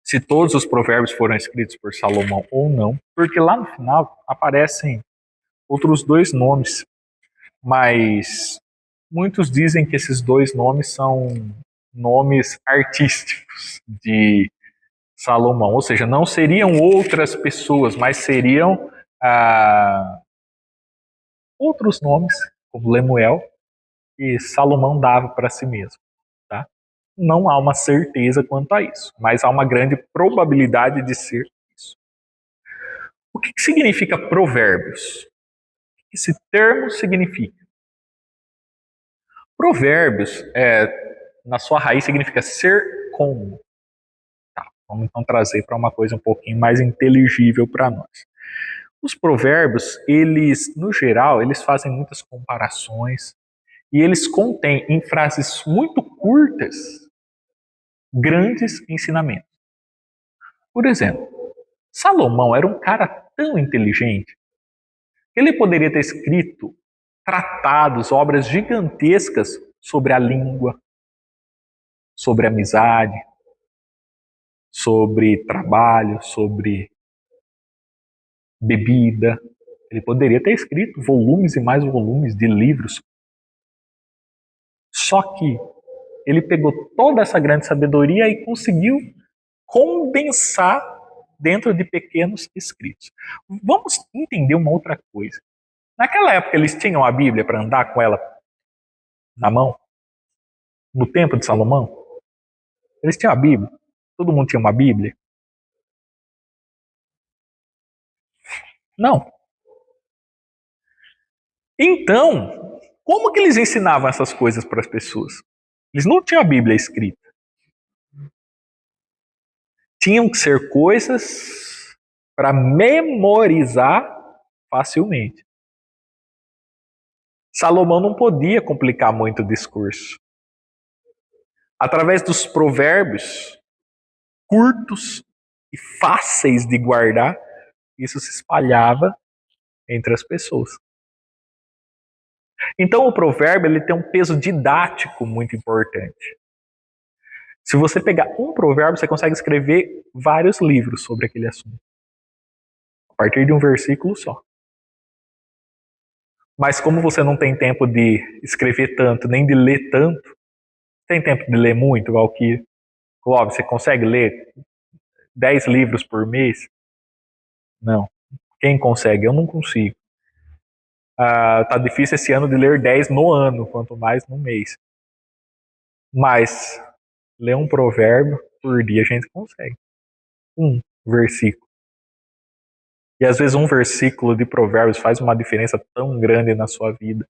Se todos os provérbios foram escritos por Salomão ou não, porque lá no final aparecem outros dois nomes, mas muitos dizem que esses dois nomes são nomes artísticos de Salomão, ou seja, não seriam outras pessoas, mas seriam outros nomes, como Lemuel, que Salomão dava para si mesmo. Tá? Não há uma certeza quanto a isso, mas há uma grande probabilidade de ser isso. O que significa provérbios? O que esse termo significa? Provérbios, na sua raiz, significa ser como. Tá, vamos então trazer para uma coisa um pouquinho mais inteligível para nós. Os provérbios, eles, no geral, eles fazem muitas comparações e eles contêm, em frases muito curtas, grandes ensinamentos. Por exemplo, Salomão era um cara tão inteligente que ele poderia ter escrito tratados, obras gigantescas sobre a língua, sobre amizade, sobre trabalho, sobre bebida. Ele poderia ter escrito volumes e mais volumes de livros. Só que ele pegou toda essa grande sabedoria e conseguiu condensar dentro de pequenos escritos. Vamos entender uma outra coisa. Naquela época eles tinham a Bíblia para andar com ela na mão? No tempo de Salomão? Eles tinham a Bíblia? Todo mundo tinha uma Bíblia? Não. Então, como que eles ensinavam essas coisas para as pessoas? Eles não tinham a Bíblia escrita. Tinham que ser coisas para memorizar facilmente. Salomão não podia complicar muito o discurso. Através dos provérbios curtos e fáceis de guardar, isso se espalhava entre as pessoas. Então o provérbio ele tem um peso didático muito importante. Se você pegar um provérbio, você consegue escrever vários livros sobre aquele assunto. A partir de um versículo só. Mas como você não tem tempo de escrever tanto, nem de ler tanto, tem tempo de ler muito, igual que Clóvis, você consegue ler 10 livros por mês? Não. Quem consegue? Eu não consigo. Tá difícil esse ano de ler 10 no ano, quanto mais no mês. Mas ler um provérbio por dia a gente consegue. Um versículo. E às vezes um versículo de provérbios faz uma diferença tão grande na sua vida.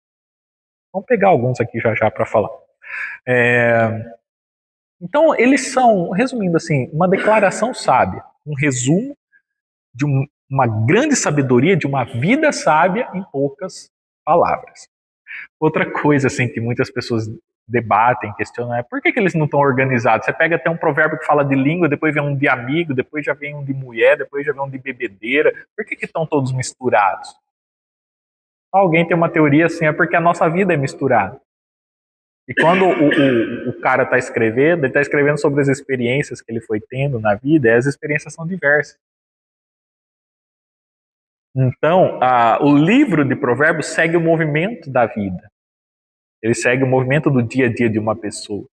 Vamos pegar alguns aqui já já para falar. Então eles são, resumindo assim, uma declaração sábia. Um resumo de uma grande sabedoria, de uma vida sábia em poucas palavras. Outra coisa assim que muitas pessoas debatem, questionam é por que eles não estão organizados? Você pega até um provérbio que fala de língua, depois vem um de amigo, depois já vem um de mulher, depois já vem um de bebedeira. Por que estão todos misturados? Alguém tem uma teoria assim, é porque a nossa vida é misturada. E quando o cara está escrevendo, ele está escrevendo sobre as experiências que ele foi tendo na vida, e as experiências são diversas. Então, o livro de Provérbios segue o movimento da vida. Ele segue o movimento do dia a dia de uma pessoa,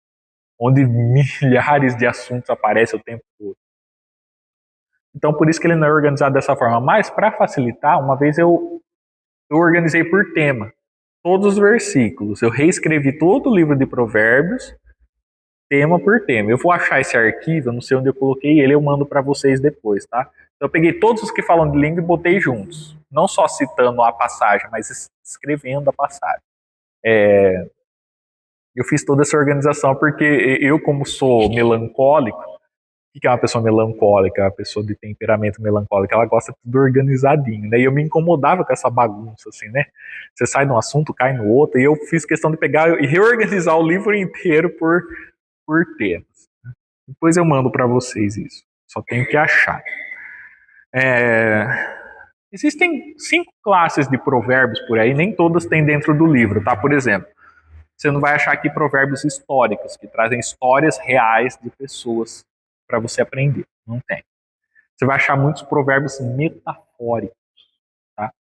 onde milhares de assuntos aparecem o tempo todo. Então, por isso que ele não é organizado dessa forma. Mas, para facilitar, uma vez eu organizei por tema. Todos os versículos. Eu reescrevi todo o livro de Provérbios, tema por tema. Eu vou achar esse arquivo, eu não sei onde eu coloquei ele, eu mando para vocês depois, tá? Então, eu peguei todos os que falam de língua e botei juntos. Não só citando a passagem, mas escrevendo a passagem. Eu fiz toda essa organização porque eu, como sou melancólico, o que é uma pessoa melancólica, uma pessoa de temperamento melancólico? Ela gosta de tudo organizadinho, né? E eu me incomodava com essa bagunça, assim, né? Você sai de um assunto, cai no outro, e eu fiz questão de pegar e reorganizar o livro inteiro por temas. Depois eu mando para vocês isso. Só tenho que achar. Existem 5 classes de provérbios por aí, nem todas tem dentro do livro, tá? Por exemplo, você não vai achar aqui provérbios históricos, que trazem histórias reais de pessoas para você aprender. Não tem. Você vai achar muitos provérbios metafóricos, tá?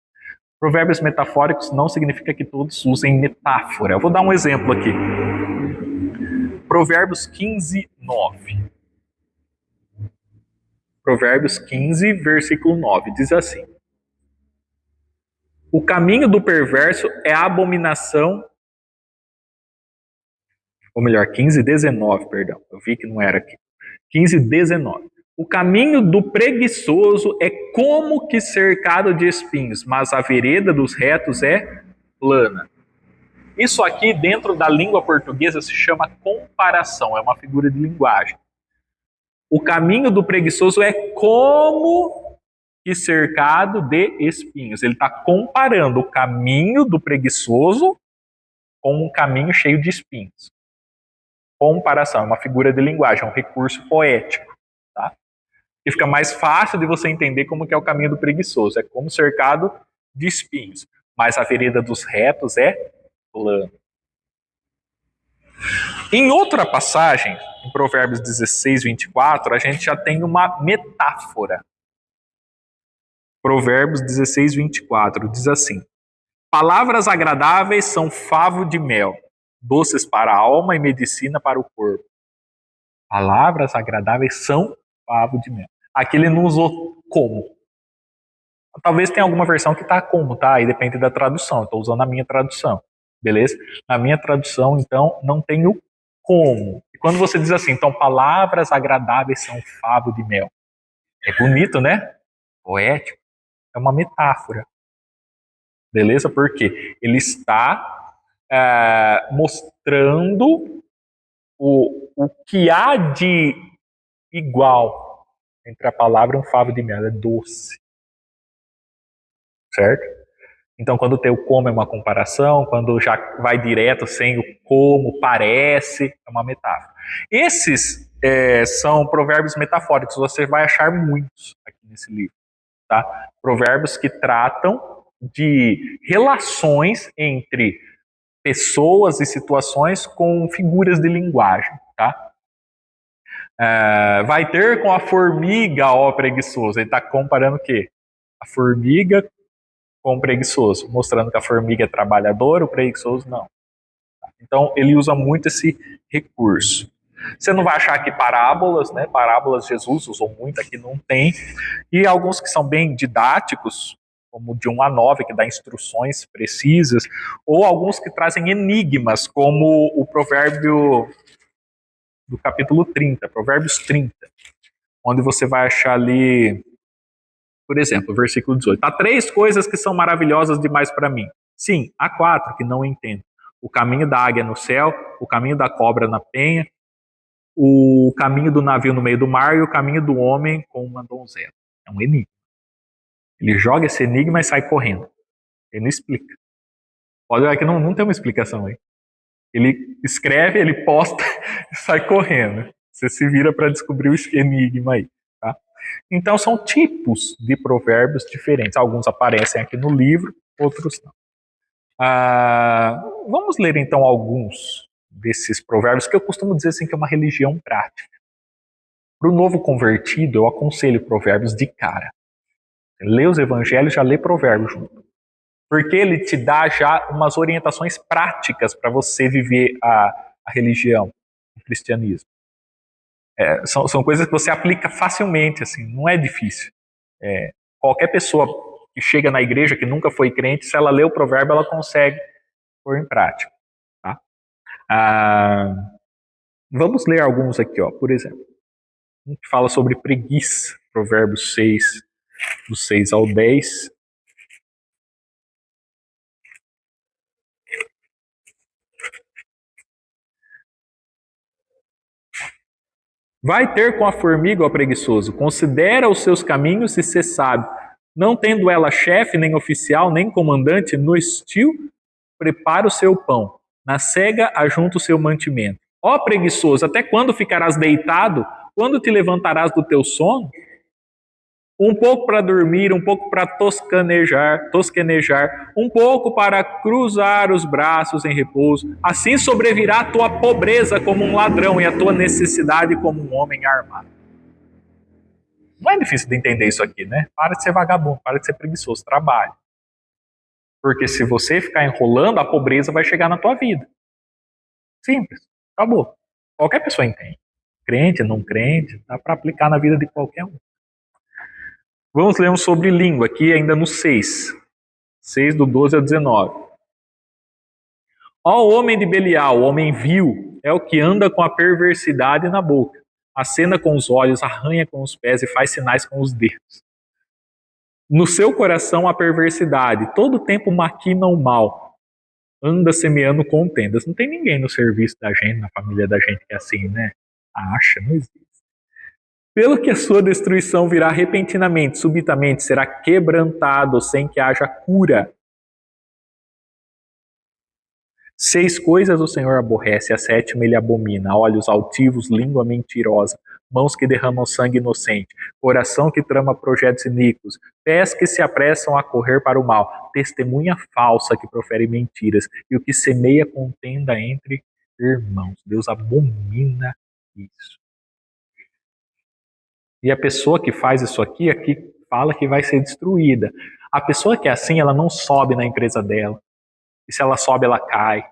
Provérbios metafóricos não significa que todos usem metáfora. Eu vou dar um exemplo aqui. Provérbios 15, 9. Provérbios 15, versículo 9, diz assim: o caminho do perverso é a abominação, ou melhor, 15, 19, perdão. Eu vi que não era aqui. 15, 19. O caminho do preguiçoso é como que cercado de espinhos, mas a vereda dos retos é plana. Isso aqui, dentro da língua portuguesa, se chama comparação, é uma figura de linguagem. O caminho do preguiçoso é como que cercado de espinhos. Ele está comparando o caminho do preguiçoso com um caminho cheio de espinhos. Comparação, é uma figura de linguagem, é um recurso poético. Tá? E fica mais fácil de você entender como que é o caminho do preguiçoso. É como cercado de espinhos. Mas a vereda dos retos é plana. Em outra passagem, em Provérbios 16, 24, a gente já tem uma metáfora. Provérbios 16, 24 diz assim: palavras agradáveis são favo de mel, doces para a alma e medicina para o corpo. Palavras agradáveis são favo de mel. Aqui ele não usou como. Talvez tenha alguma versão que está como, tá? Aí depende da tradução. Estou usando a minha tradução, beleza? Na minha tradução, então, não tem o como. E quando você diz assim, então, palavras agradáveis são favo de mel. É bonito, né? Poético. É uma metáfora. Beleza? Porque ele está mostrando o que há de igual entre a palavra e um favo de mel. É doce. Certo? Então, quando tem o como é uma comparação, quando já vai direto sem o como, parece, é uma metáfora. Esses são provérbios metafóricos, você vai achar muitos aqui nesse livro. Tá? Provérbios que tratam de relações entre pessoas e situações com figuras de linguagem. Tá? Vai ter com a formiga, ó preguiçoso. Ele está comparando o quê? A formiga com o preguiçoso, mostrando que a formiga é trabalhadora, o preguiçoso não. Então, ele usa muito esse recurso. Você não vai achar aqui parábolas, né? Parábolas Jesus usou muito, aqui não tem. E alguns que são bem didáticos, como de 1 a 9, que dá instruções precisas, ou alguns que trazem enigmas, como o provérbio do capítulo 30, Provérbios 30, onde você vai achar ali, por exemplo, o versículo 18. Há 3 coisas que são maravilhosas demais para mim. Sim, há 4 que não entendo. O caminho da águia no céu, o caminho da cobra na penha, o caminho do navio no meio do mar e o caminho do homem com uma donzela. É um enigma. Ele joga esse enigma e sai correndo. Ele não explica. Pode olhar que não tem uma explicação aí. Ele escreve, ele posta e sai correndo. Você se vira para descobrir o enigma aí. Tá? Então são tipos de provérbios diferentes. Alguns aparecem aqui no livro, outros não. Vamos ler então alguns desses provérbios, que eu costumo dizer assim que é uma religião prática. Para o novo convertido, eu aconselho provérbios de cara. Lê os evangelhos, já lê provérbios junto. Porque ele te dá já umas orientações práticas para você viver a religião, o cristianismo. São coisas que você aplica facilmente, assim, não é difícil. Qualquer pessoa que chega na igreja, que nunca foi crente, se ela lê o provérbio, ela consegue pôr em prática. Tá? Vamos ler alguns aqui, ó. Por exemplo, um que fala sobre preguiça, Provérbios 6, do 6 ao 10. Vai ter com a formiga, ó preguiçoso, considera os seus caminhos e sê sábio. Não tendo ela chefe, nem oficial, nem comandante, no estio, prepara o seu pão. Na cega, ajunta o seu mantimento. Ó preguiçoso, até quando ficarás deitado? Quando te levantarás do teu sono? Um pouco para dormir, um pouco para tosquenejar, um pouco para cruzar os braços em repouso. Assim sobrevirá a tua pobreza como um ladrão e a tua necessidade como um homem armado. Não é difícil de entender isso aqui, né? Para de ser vagabundo, para de ser preguiçoso, trabalhe. Porque se você ficar enrolando, a pobreza vai chegar na tua vida. Simples, acabou. Qualquer pessoa entende. Crente, não crente, dá para aplicar na vida de qualquer um. Vamos ler um sobre língua, aqui ainda no 6. 6 do 12 ao 19. Ó homem de Belial, homem vil, é o que anda com a perversidade na boca. Acena com os olhos, arranha com os pés e faz sinais com os dedos. No seu coração há perversidade, todo tempo maquina o mal. Anda semeando contendas. Não tem ninguém no serviço da gente, na família da gente que é assim, né? Acha, não existe. Pelo que a sua destruição virá repentinamente, subitamente, será quebrantado sem que haja cura. 6 coisas o Senhor aborrece, a 7ª ele abomina: olhos altivos, língua mentirosa, mãos que derramam sangue inocente, coração que trama projetos iníquos, pés que se apressam a correr para o mal, testemunha falsa que profere mentiras, e o que semeia contenda entre irmãos. Deus abomina isso. E a pessoa que faz isso aqui fala que vai ser destruída. A pessoa que é assim, ela não sobe na empresa dela. E se ela sobe, ela cai.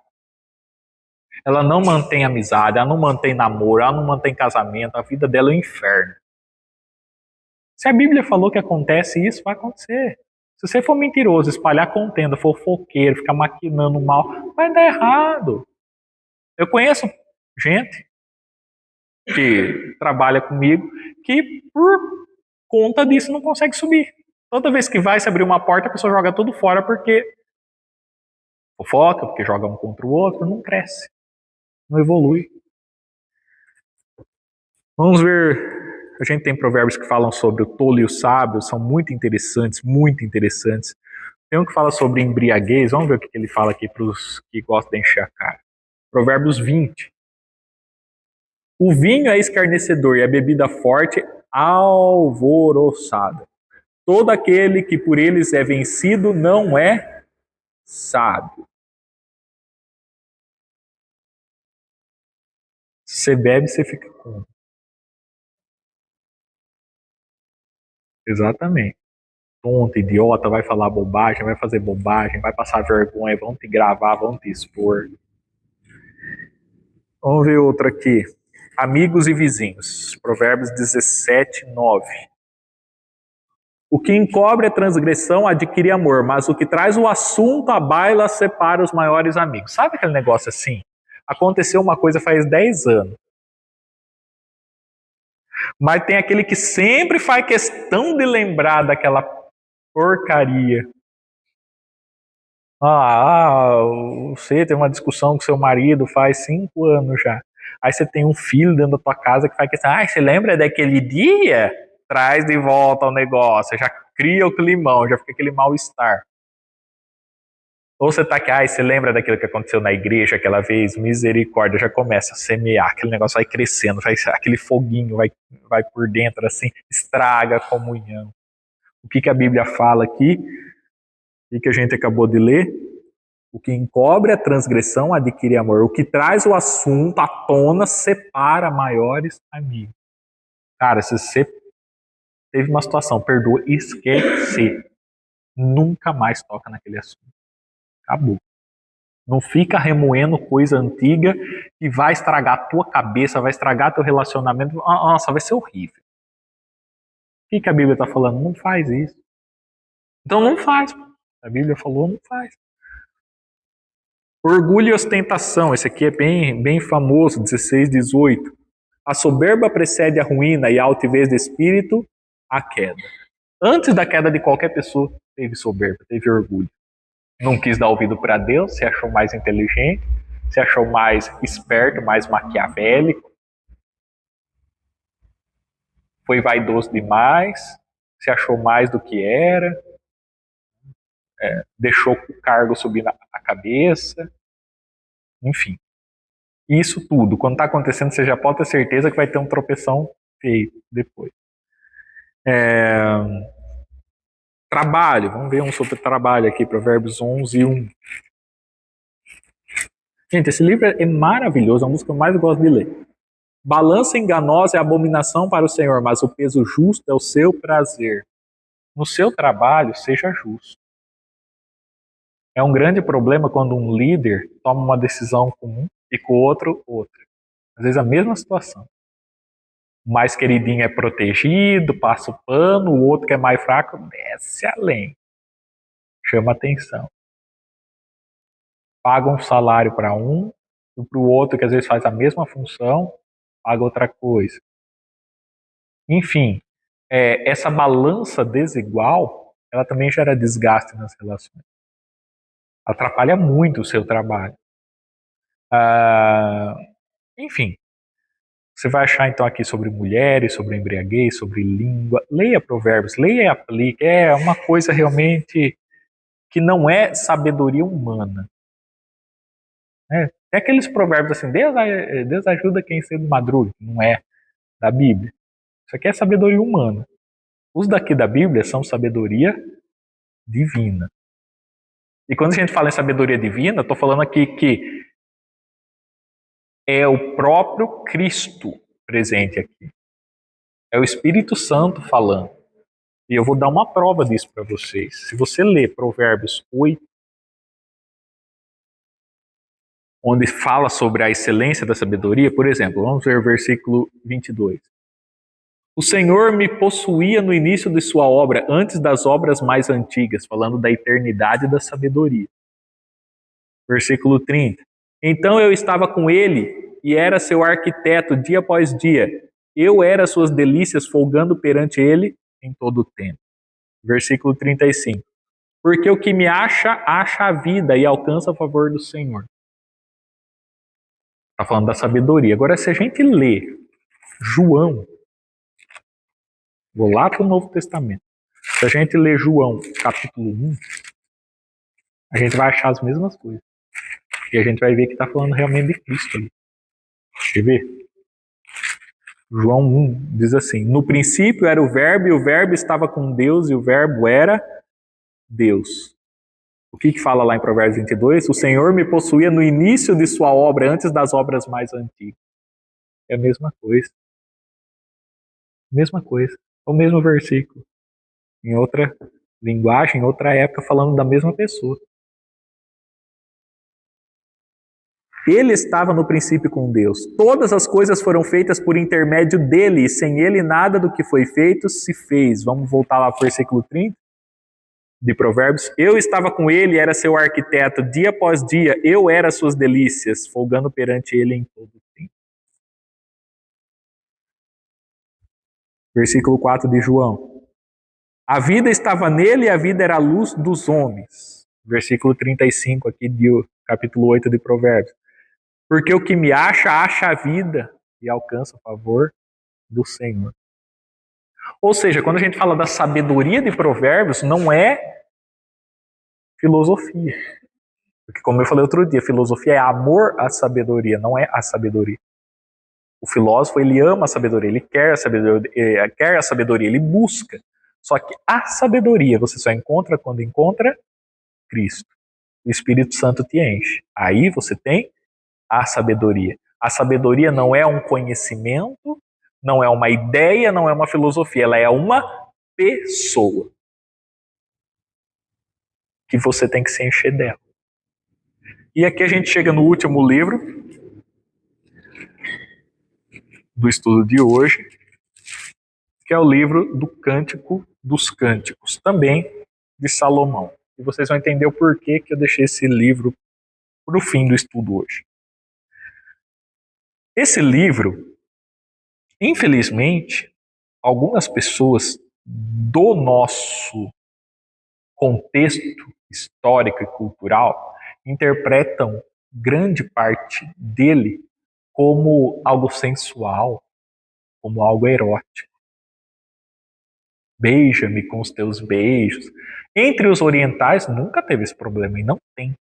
Ela não mantém amizade, ela não mantém namoro, ela não mantém casamento. A vida dela é um inferno. Se a Bíblia falou que acontece isso, vai acontecer. Se você for mentiroso, espalhar contenda, fofoqueiro, ficar maquinando mal, vai dar errado. Eu conheço gente que trabalha comigo que por conta disso não consegue subir. Toda vez que vai se abrir uma porta, a pessoa joga tudo fora porque fofoca, porque joga um contra o outro, não cresce, não evolui. Vamos ver, a gente tem provérbios que falam sobre o tolo e o sábio, são muito interessantes, muito interessantes. Tem um que fala sobre embriaguez, vamos ver o que ele fala aqui para os que gostam de encher a cara. Provérbios 20. O vinho é escarnecedor e a bebida forte alvoroçada. Todo aquele que por eles é vencido não é sábio. Se você bebe, você fica com. Exatamente. Tonto, idiota, vai falar bobagem, vai fazer bobagem, vai passar vergonha, vão te gravar, vão te expor. Vamos ver outra aqui. Amigos e vizinhos. Provérbios 17, 9. O que encobre a transgressão adquire amor, mas o que traz o assunto à baila separa os maiores amigos. Sabe aquele negócio assim? Aconteceu uma coisa faz 10 anos. Mas tem aquele que sempre faz questão de lembrar daquela porcaria. Você tem uma discussão com seu marido faz 5 anos já. Aí você tem um filho dentro da tua casa que faz questão. Você lembra daquele dia? Traz de volta o negócio. Já cria o climão, já fica aquele mal-estar. Ou você tá aqui, você lembra daquilo que aconteceu na igreja aquela vez? Misericórdia, já começa a semear, aquele negócio vai crescendo, aquele foguinho vai por dentro assim, estraga a comunhão. O que a Bíblia fala aqui? O que a gente acabou de ler? O que encobre a transgressão adquire amor. O que traz o assunto à tona separa maiores amigos. Cara, se você teve uma situação, perdoa, esquece. Nunca mais toca naquele assunto. Acabou. Não fica remoendo coisa antiga que vai estragar a tua cabeça, vai estragar teu relacionamento. Nossa, vai ser horrível. O que a Bíblia está falando? Não faz isso. Então não faz. A Bíblia falou, não faz. Orgulho e ostentação. Esse aqui é bem famoso, 16, 18. A soberba precede a ruína e a altivez de espírito, a queda. Antes da queda de qualquer pessoa, teve soberba, teve orgulho. Não quis dar ouvido para Deus, se achou mais inteligente, se achou mais esperto, mais maquiavélico. foi vaidoso demais, se achou mais do que era, deixou o cargo subir na cabeça, enfim. Isso tudo, quando está acontecendo, você já pode ter certeza que vai ter um tropeção feio depois. Trabalho, vamos ver um sobre trabalho aqui, Provérbios 11:1. Gente, esse livro é maravilhoso, é um dos que eu mais gosto de ler. Balança enganosa é abominação para o Senhor, mas o peso justo é o seu prazer. No seu trabalho, seja justo. É um grande problema quando um líder toma uma decisão com um e com o outro, outra. Às vezes a mesma situação. O mais queridinho é protegido, passa o pano, o outro que é mais fraco desce além. Chama atenção. Paga um salário para um e para o outro que às vezes faz a mesma função, paga outra coisa. Enfim, essa balança desigual, ela também gera desgaste nas relações. Atrapalha muito o seu trabalho. Enfim, você vai achar então aqui sobre mulheres, sobre embriaguez, sobre língua. Leia Provérbios, leia e aplique. É uma coisa realmente que não é sabedoria humana. Tem aqueles provérbios assim, Deus ajuda quem cedo madruga, não é da Bíblia. Isso aqui é sabedoria humana. Os daqui da Bíblia são sabedoria divina. E quando a gente fala em sabedoria divina, estou falando aqui que é o próprio Cristo presente aqui. É o Espírito Santo falando. E eu vou dar uma prova disso para vocês. Se você ler Provérbios 8, onde fala sobre a excelência da sabedoria, por exemplo, vamos ver o versículo 22. O Senhor me possuía no início de sua obra, antes das obras mais antigas, falando da eternidade da sabedoria. Versículo 30. Então eu estava com ele e era seu arquiteto dia após dia. Eu era suas delícias, folgando perante ele em todo o tempo. Versículo 35. Porque o que me acha, acha a vida e alcança a favor do Senhor. Está falando da sabedoria. Agora, se a gente lê João, vou lá para o Novo Testamento. Se a gente lê João, capítulo 1, a gente vai achar as mesmas coisas. E a gente vai ver que está falando realmente de Cristo ali. Deixa eu ver. João 1 diz assim: no princípio era o Verbo, e o Verbo estava com Deus, e o Verbo era Deus. O que fala lá em Provérbios 22? O Senhor me possuía no início de sua obra, antes das obras mais antigas. É a mesma coisa. Mesma coisa. É o mesmo versículo. Em outra linguagem, em outra época, falando da mesma pessoa. Ele estava no princípio com Deus. Todas as coisas foram feitas por intermédio dele, e sem ele nada do que foi feito se fez. Vamos voltar lá para o versículo 30 de Provérbios. Eu estava com ele, era seu arquiteto, dia após dia, eu era suas delícias, folgando perante ele em todo o tempo. Versículo 4 de João. A vida estava nele e a vida era a luz dos homens. Versículo 35 aqui do capítulo 8 de Provérbios. Porque o que me acha, acha a vida e alcança o favor do Senhor. Ou seja, quando a gente fala da sabedoria de Provérbios, não é filosofia. Porque, como eu falei outro dia, filosofia é amor à sabedoria, não é a sabedoria. O filósofo, ele ama a sabedoria, ele quer a sabedoria, ele busca. Só que a sabedoria você só encontra quando encontra Cristo. O Espírito Santo te enche. Aí você tem a sabedoria. A sabedoria não é um conhecimento, não é uma ideia, não é uma filosofia, ela é uma pessoa que você tem que se encher dela. E aqui a gente chega no último livro do estudo de hoje, que é o livro do Cântico dos Cânticos, também de Salomão. E vocês vão entender o porquê que eu deixei esse livro para o fim do estudo hoje. Esse livro, infelizmente, algumas pessoas do nosso contexto histórico e cultural interpretam grande parte dele como algo sensual, como algo erótico. Beija-me com os teus beijos. Entre os orientais nunca teve esse problema e não tem.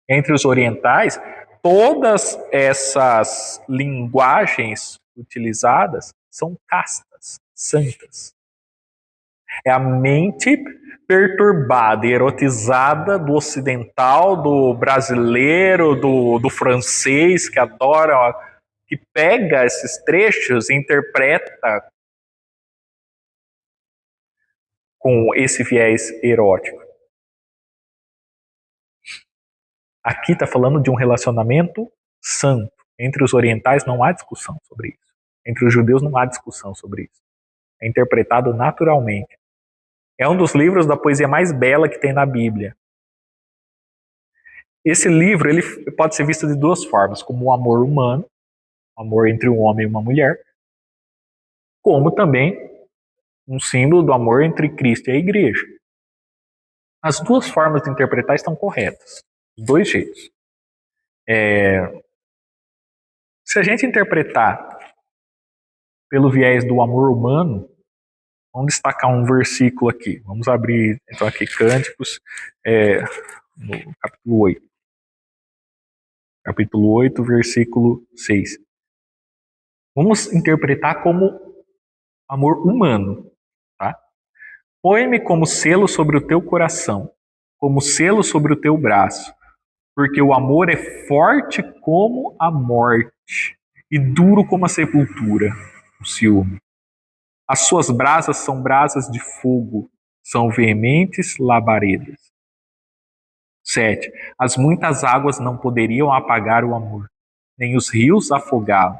Entre os orientais, todas essas linguagens utilizadas são castas, santas. É a mente perturbada e erotizada do ocidental, do brasileiro, do francês, que adora, que pega esses trechos e interpreta com esse viés erótico. Aqui está falando de um relacionamento santo. Entre os orientais não há discussão sobre isso. Entre os judeus não há discussão sobre isso. É interpretado naturalmente. É um dos livros da poesia mais bela que tem na Bíblia. Esse livro ele pode ser visto de duas formas, como o amor humano, o amor entre um homem e uma mulher, como também um símbolo do amor entre Cristo e a igreja. As duas formas de interpretar estão corretas, os dois jeitos. Se a gente interpretar pelo viés do amor humano, vamos destacar um versículo aqui. Vamos abrir então aqui Cânticos, no capítulo 8. Capítulo 8, versículo 6. Vamos interpretar como amor humano, tá? Põe-me como selo sobre o teu coração, como selo sobre o teu braço, porque o amor é forte como a morte e duro como a sepultura, o ciúme. As suas brasas são brasas de fogo, são veementes labaredas. 7. As muitas águas não poderiam apagar o amor, nem os rios afogá-lo.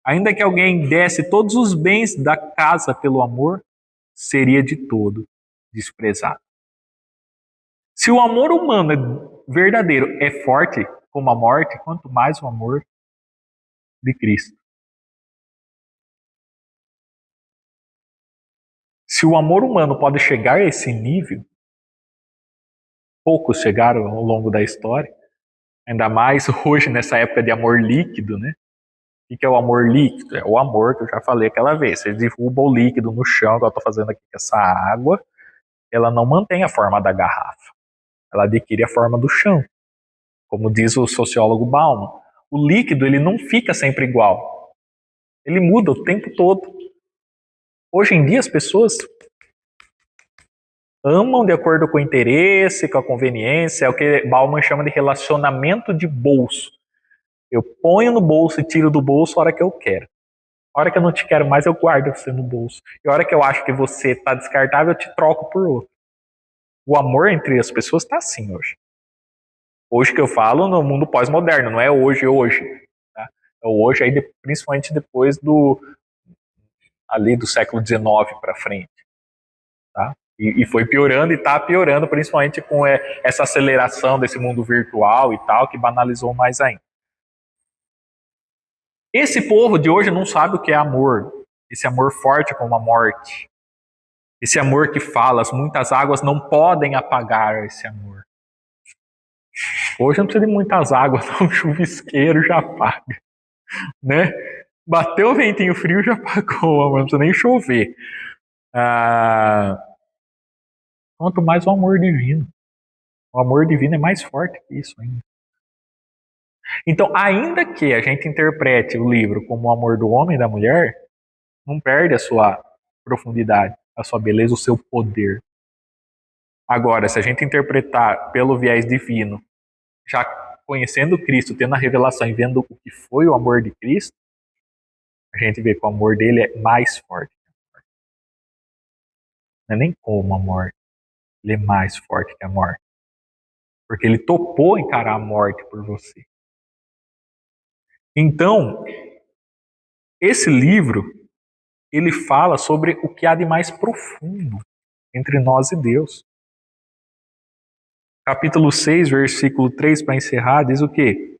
Ainda que alguém desse todos os bens da casa pelo amor, seria de todo desprezado. Se o amor humano verdadeiro é forte como a morte, quanto mais o amor de Cristo. Se o amor humano pode chegar a esse nível, poucos chegaram ao longo da história, ainda mais hoje nessa época de amor líquido, né? O que é o amor líquido? É o amor que eu já falei aquela vez. Você derruba o líquido no chão, igual eu estou fazendo aqui com essa água, ela não mantém a forma da garrafa. Ela adquire a forma do chão. Como diz o sociólogo Bauman, o líquido ele não fica sempre igual. Ele muda o tempo todo. Hoje em dia as pessoas amam de acordo com o interesse, com a conveniência, é o que Bauman chama de relacionamento de bolso. Eu ponho no bolso e tiro do bolso a hora que eu quero. A hora que eu não te quero mais, eu guardo você no bolso. E a hora que eu acho que você está descartável, eu te troco por outro. O amor entre as pessoas está assim hoje. Hoje que eu falo no mundo pós-moderno, não é hoje. Tá? É hoje, aí, principalmente depois ali do século XIX para frente. Tá? E foi piorando e está piorando, principalmente com essa aceleração desse mundo virtual e tal, que banalizou mais ainda. Esse povo de hoje não sabe o que é amor. Esse amor forte como a morte. Esse amor que fala, as muitas águas não podem apagar esse amor. Hoje não precisa de muitas águas, não. O chuvisqueiro já apaga. Né? Bateu o ventinho frio, já apagou, não precisa nem chover. Quanto mais o amor divino. O amor divino é mais forte que isso ainda. Então, ainda que a gente interprete o livro como o amor do homem e da mulher, não perde a sua profundidade, a sua beleza, o seu poder. Agora, se a gente interpretar pelo viés divino, já conhecendo Cristo, tendo a revelação e vendo o que foi o amor de Cristo, a gente vê que o amor dele é mais forte. Não é nem como a morte, ele é mais forte que a morte. Porque ele topou encarar a morte por você. Então, esse livro, ele fala sobre o que há de mais profundo entre nós e Deus. Capítulo 6, versículo 3, para encerrar, diz o quê?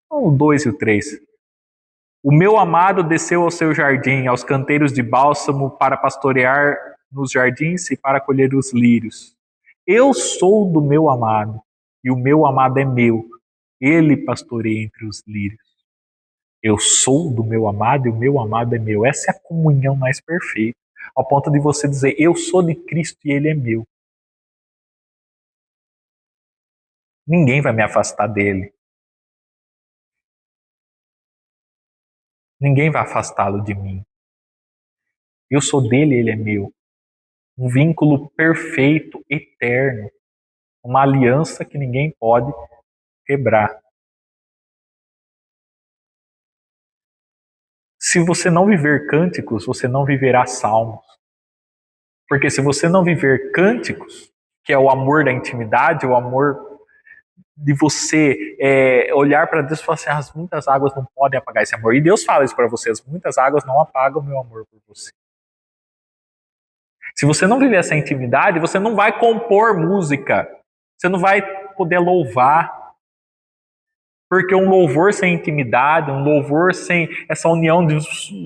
O 2 e o 3. O meu amado desceu ao seu jardim, aos canteiros de bálsamo, para pastorear nos jardins e para colher os lírios. Eu sou do meu amado, e o meu amado é meu. Ele pastoreia entre os lírios. Eu sou do meu amado e o meu amado é meu. Essa é a comunhão mais perfeita. Ao ponto de você dizer, eu sou de Cristo e Ele é meu. Ninguém vai me afastar dele. Ninguém vai afastá-lo de mim. Eu sou dele, ele é meu. Um vínculo perfeito, eterno. Uma aliança que ninguém pode quebrar. Se você não viver cânticos, você não viverá salmos. Porque se você não viver cânticos, que é o amor da intimidade, o amor de você olhar para Deus e falar assim, as muitas águas não podem apagar esse amor. E Deus fala isso para você, as muitas águas não apagam o meu amor por você. Se você não viver essa intimidade, você não vai compor música. Você não vai poder louvar. Porque um louvor sem intimidade, um louvor sem essa união de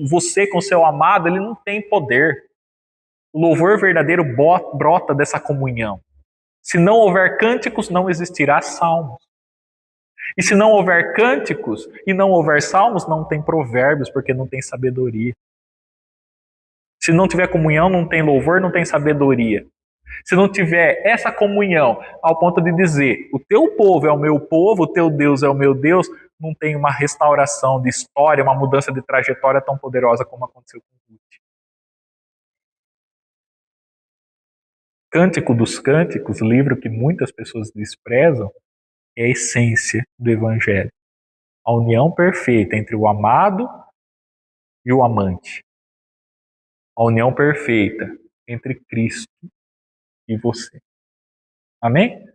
você com o seu amado, ele não tem poder. O louvor verdadeiro brota dessa comunhão. Se não houver cânticos, não existirá salmos. E se não houver cânticos e não houver salmos, não tem provérbios, porque não tem sabedoria. Se não tiver comunhão, não tem louvor, não tem sabedoria. Se não tiver essa comunhão ao ponto de dizer, o teu povo é o meu povo, o teu Deus é o meu Deus, não tem uma restauração de história, uma mudança de trajetória tão poderosa como aconteceu com Ruth. Cântico dos Cânticos, livro que muitas pessoas desprezam, é a essência do Evangelho. A união perfeita entre o amado e o amante. A união perfeita entre Cristo e você. Amém?